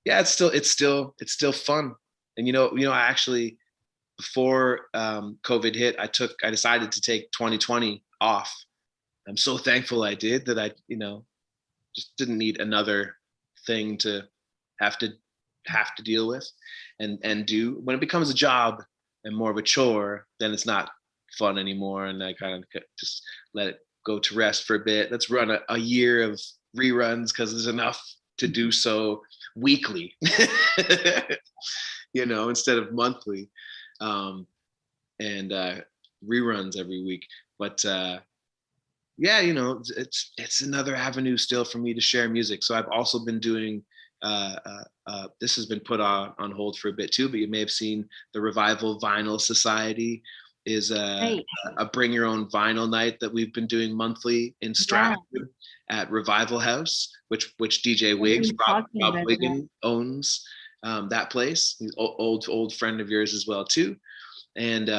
it's still fun. And I actually, before COVID hit, I decided to take 2020 off. I'm so thankful I did, that I just didn't need another thing to have to deal with and do. When it becomes a job and more of a chore, then it's not fun anymore, and I kind of just let it go to rest for a bit. Let's run a year of reruns, because there's enough to do so weekly, instead of monthly, and reruns every week. But it's another avenue still for me to share music. So I've also been doing, this has been put on hold for a bit too, but you may have seen the Revival Vinyl Society is a bring your own vinyl night that we've been doing monthly in Stratford at Revival House, which DJ Wiggs, Rob Wiggin, owns that place. He's an old friend of yours as well too. And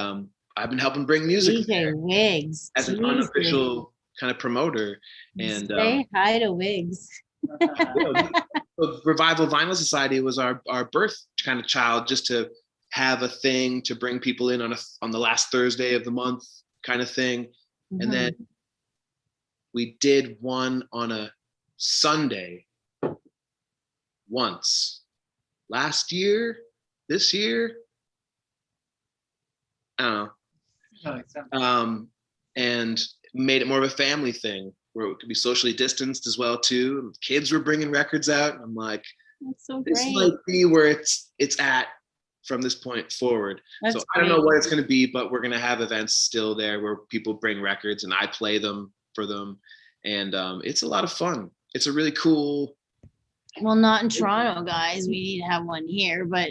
I've been helping bring music
DJ Wiggs
as an unofficial kind of promoter. And
say hi to Wiggs.
The Revival Vinyl Society was our birth kind of child, just to have a thing to bring people in on the last Thursday of the month kind of thing. Mm-hmm. And then we did one on a Sunday once this year, I don't know. And made it more of a family thing where it could be socially distanced as well too. Kids were bringing records out. I'm like,
that's so great.
This might be where it's at from this point forward. That's so great. I don't know what it's going to be, but we're going to have events still there where people bring records and I play them for them. And it's a lot of fun. It's a really cool.
Well, not in Toronto, guys. We need to have one here, but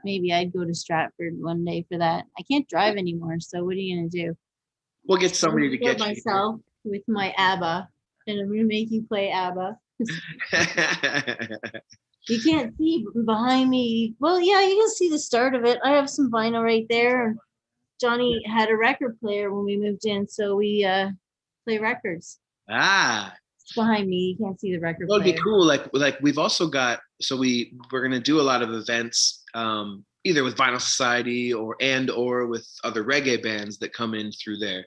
maybe I'd go to Stratford one day for that. I can't drive anymore, so what are you going to do?
We'll get somebody to get
myself with my ABBA, and I'm going to make you play ABBA. You can't see behind me. Well, yeah, you can see the start of it. I have some vinyl right there. Johnny had a record player when we moved in, so we play records. It's behind me. You can't see the record player.
That would be cool. Like we've also got, so we're going to do a lot of events, either with Vinyl Society or with other reggae bands that come in through there.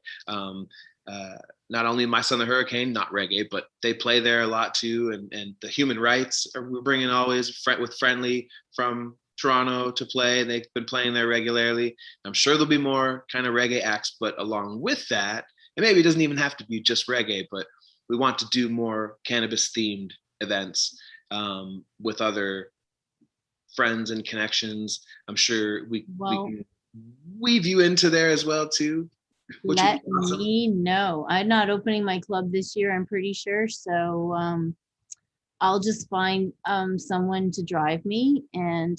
Not only My Son the Hurricane, not reggae, but they play there a lot too. And the Human Rights, we're bringing always with Friendly from Toronto to play. They've been playing there regularly. I'm sure there'll be more kind of reggae acts, but along with that, and maybe it doesn't even have to be just reggae, but we want to do more cannabis themed events with other friends and connections. I'm sure we can weave you into there as well too.
Let me know. I'm not opening my club this year, I'm pretty sure. So I'll just find someone to drive me and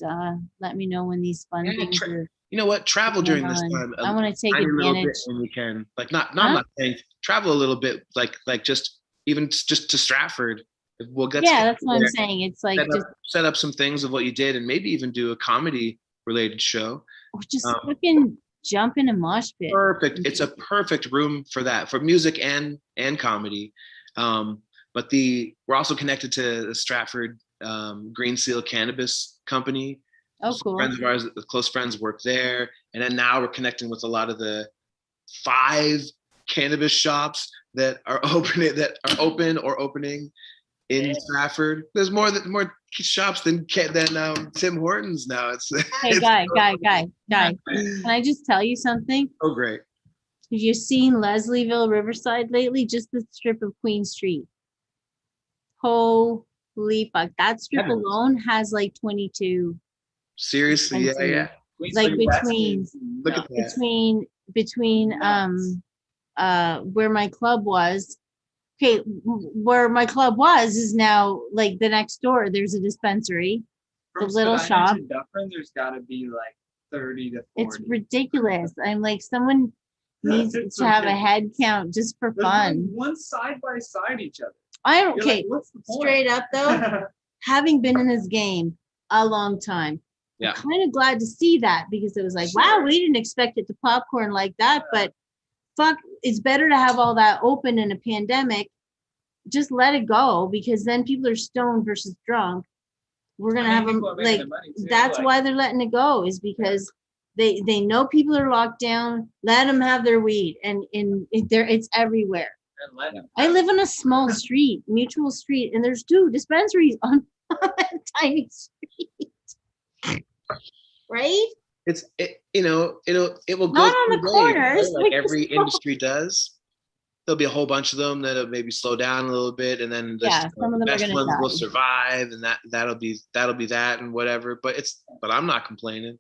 let me know when these fun things are.
You know what? Travel during this time.
I want to take advantage
when we can. Like not saying travel a little bit, like just even just to Stratford. We'll get
Yeah, that's what I'm
there,
saying. It's like
set up some things of what you did, and maybe even do a comedy related show.
or just fucking jump in a mosh pit.
Perfect. It's a perfect room for that, for music and comedy. But we're also connected to the Stratford Green Seal Cannabis Company.
Oh,
Some
cool.
friends of ours, close friends, work there, and then now we're connecting with a lot of the 5 cannabis shops that are open or opening in Stratford. There's more shops than Tim Hortons now.
Hey, guy. Can I just tell you something?
Oh, great.
Have you seen Leslieville, Riverside lately? Just the strip of Queen Street. Holy fuck. That strip
Heavens.
alone has like 22.
Seriously, yeah.
Like between
Look at that.
between where my club was. Okay, where my club was is now like the next door. There's a dispensary, the little shop.
Dufferin, there's got to be like 30 to 40.
It's ridiculous. I'm like, someone needs to have a head count just for fun.
One side by side each other.
I don't.
You're
Okay,
like, what's the point?
straight up though, having been in this game a long time,
Yeah.
I'm kind of glad to see that, because it was like, wow, we didn't expect it to popcorn like that, but fuck, it's better to have all that open in a pandemic. Just let it go, because then people are stoned versus drunk. We're gonna have them like, that's why they're letting it go, is because they know people are locked down. Let them have their weed, and it's everywhere. I live on a small street, Mutual Street, and there's 2 dispensaries on a tiny street. Right?
It will go
Not on the
through waves,
corners,
right? Like
like
every
the small-
industry does. There'll be a whole bunch of them that'll maybe slow down a little bit, and then
some of them are
best
gonna
ones will
die.
survive, and that'll be that and whatever. But I'm not complaining.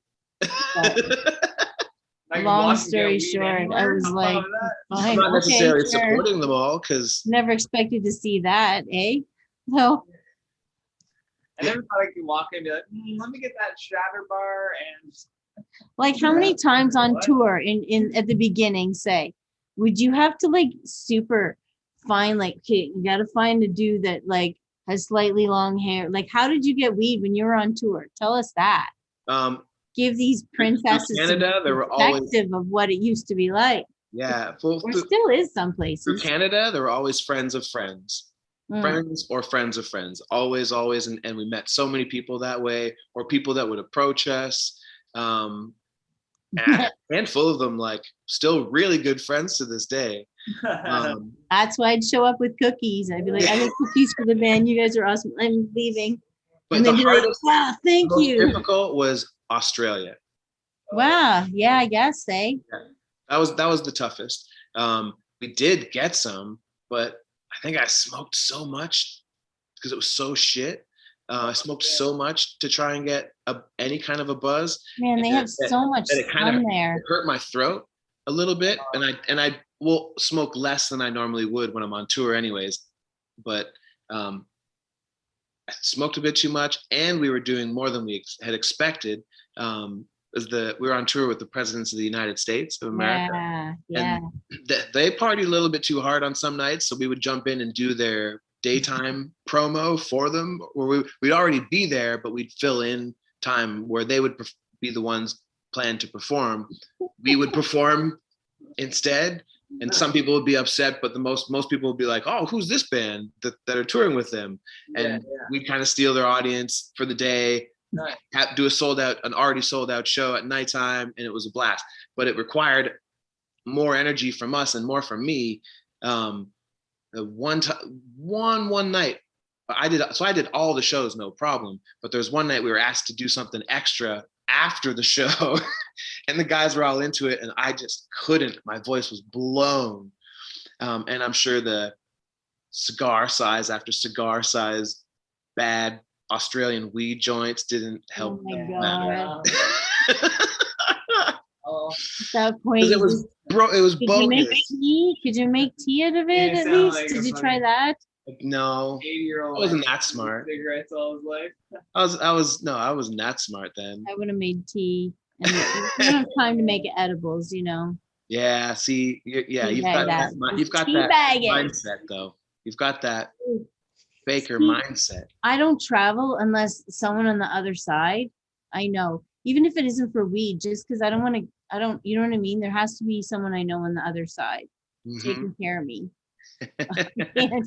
Long story short, I was like,
I'm
fine,
not
okay,
necessarily
sure.
supporting them all, because
Never expected to see that, eh? No.
I never thought I could walk in and be like, let me get that shatter bar and.
Like, how many times on tour in at the beginning, say, would you have to like super find, like, okay, you got to find a dude that like has slightly long hair. Like, how did you get weed when you were on tour? Tell us that. Give these princesses
Canada,
some
there were always,
perspective of what it used to be like.
yeah,
Or still is some
through
places.
Canada, there were always friends of friends. Friends or friends of friends, always, and we met so many people that way, or people that would approach us. And a handful of them, like, still really good friends to this day.
That's why I'd show up with cookies. I'd be like, I got cookies for the band. You guys are awesome. I'm leaving.
But
And
the
they'd be like,
hardest,
wow, thank
most
you.
difficult was Australia.
Wow. Yeah, I guess, eh?
That was the toughest. We did get some, but I think I smoked so much because it was so shit. I smoked so much to try and get any kind of a buzz.
Man, they have so much fun there.
It hurt my throat a little bit, and I will smoke less than I normally would when I'm on tour, anyways. But I smoked a bit too much, and we were doing more than we had expected. We were on tour with the presidents of the United States of America.
Yeah.
And they partied a little bit too hard on some nights, so we would jump in and do their daytime promo for them, where we'd already be there, but we'd fill in time where they would be the ones planned to perform. We would perform instead, and some people would be upset, but most people would be like, oh, who's this band that are touring with them? And we'd kind of steal their audience for the day. Do an already sold out show at nighttime, and it was a blast. But it required more energy from us and more from me. One night, I did all the shows, no problem. But there's one night we were asked to do something extra after the show, and the guys were all into it, and I just couldn't. My voice was blown, and I'm sure the cigar size after cigar size bad Australian weed joints didn't help.
Oh my God.
Oh,
That point.
It was bogus.
Could you make tea out of it at least? Did you try that?
No,
80-year-old.
I wasn't that smart.
Cigarettes all his life.
I wasn't that smart then.
I would have made tea. And you don't have time to make edibles, you know.
Yeah, see, you've
Teabag
got
that.
that. You've got
Teabag
that
it.
mindset though. You've got that baker
See,
mindset.
I don't travel unless someone on the other side, I know, even if it isn't for weed, just because I don't want to, you know what I mean? There has to be someone I know on the other side
Mhm.
taking care of me. And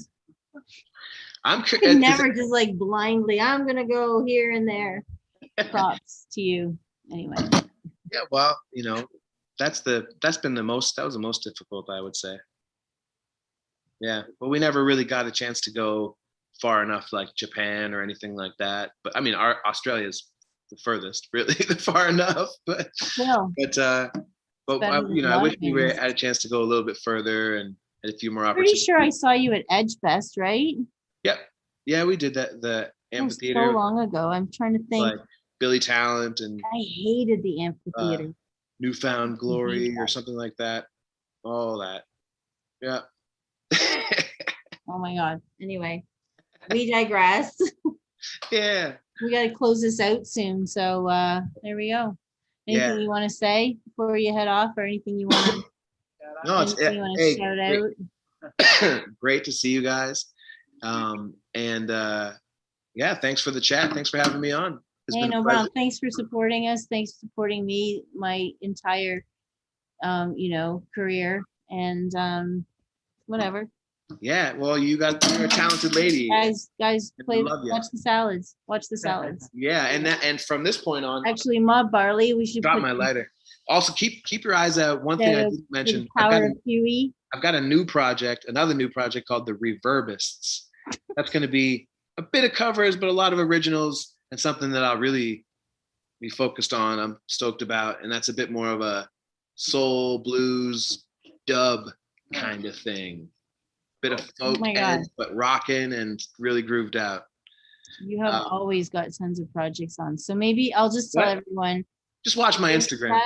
I'm
I
curious.
could never just like blindly, I'm gonna go here and there. Props to you. Anyway,
Yeah, well, you know, that was the most difficult, I would say. Yeah, but we never really got a chance to go far enough, like Japan or anything like that. But I mean, Australia's the furthest, really, far enough. But
still, better than
you know,
a
I
lot
wish
of
we
things.
had a chance to go a little bit further and had a few more
Pretty
opportunities.
sure I saw you at Edge Fest, right?
Yep. Yeah, we did that. The
That was so
amphitheater,
long ago. I'm trying to think.
like Billy Talent and
I hated the amphitheater.
Newfound
I hate
Glory or
that.
something like that. All that. Yeah.
Oh my God. Anyway, we digress.
Yeah.
We got to close this out soon. So there we go. Anything
Yeah.
you want to say before you head off, or anything you want to
No, it's hey,
shout
great,
out?
great to see you guys. And yeah, thanks for the chat. Thanks for having me on. It's
Hey,
been a
no
pleasure.
problem. Thanks for supporting us. Thanks for supporting me, my entire, career, and whatever.
Yeah, well, you're a talented lady.
Guys,
We love ya.
watch the salads. Watch the salads.
Yeah, and from this point on,
Actually, Mob Barley, we should
drop
put
my lighter. Also, keep your eyes out. One thing I
the
didn't mention,
power of Huey.
I've got another new project called the Reverbists. That's going to be a bit of covers, but a lot of originals, and something that I'll really be focused on. I'm stoked about, and that's a bit more of a soul blues dub kind of thing. Bit of folk
my God.
but rocking and really grooved out.
You have always got tons of projects on. So maybe I'll just tell
What?
everyone.
Just watch my Instagram.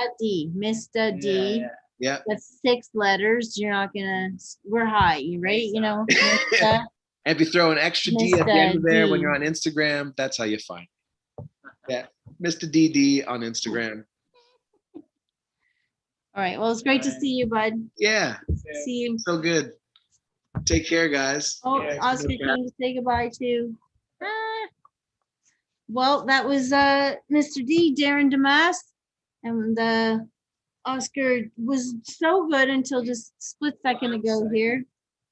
Mista D.
Yeah.
That's 6 letters. You're not gonna. We're high, right? You know. Mista.
And if you throw an extra D at the end of
Mista
there
D.
when you're on Instagram, that's how you find it. Yeah, Mr. DD on Instagram.
All right. Well, it's great to see you, bud.
Yeah,
See you.
so good. Take care, guys.
Oh,
Yeah,
Oscar
okay.
came to say goodbye too. Well, that was Mr. D, Darren Dumas, and Oscar was so good until just split second ago here.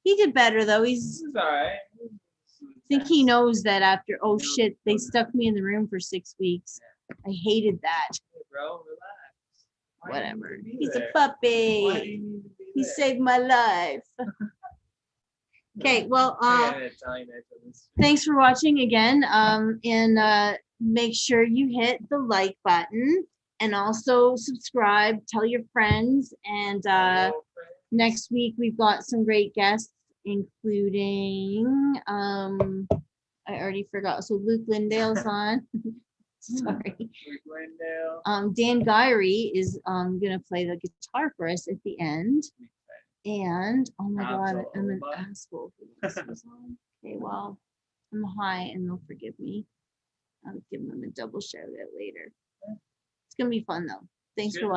He did better though.
This is all right.
I think he knows that after, oh shit, they stuck me in the room for 6 weeks. I hated that.
Bro, relax. Why do you
Whatever.
need to be
He's a
there? Why do
puppy.
you need to be
He
there?
saved my life. Okay, well,
I tell you that for this.
thanks for watching again. And make sure you hit the like button and also subscribe, tell your friends. And next week we've got some great guests, including I already forgot. So Luke Lindale's on. Sorry. Dan Gyrie is gonna play the guitar for us at the end. And oh my God, I'm an asshole for this. Okay, well, I'm high and they'll forgive me. I'll give them a double shout out later. It's gonna be fun though. Thanks for watching.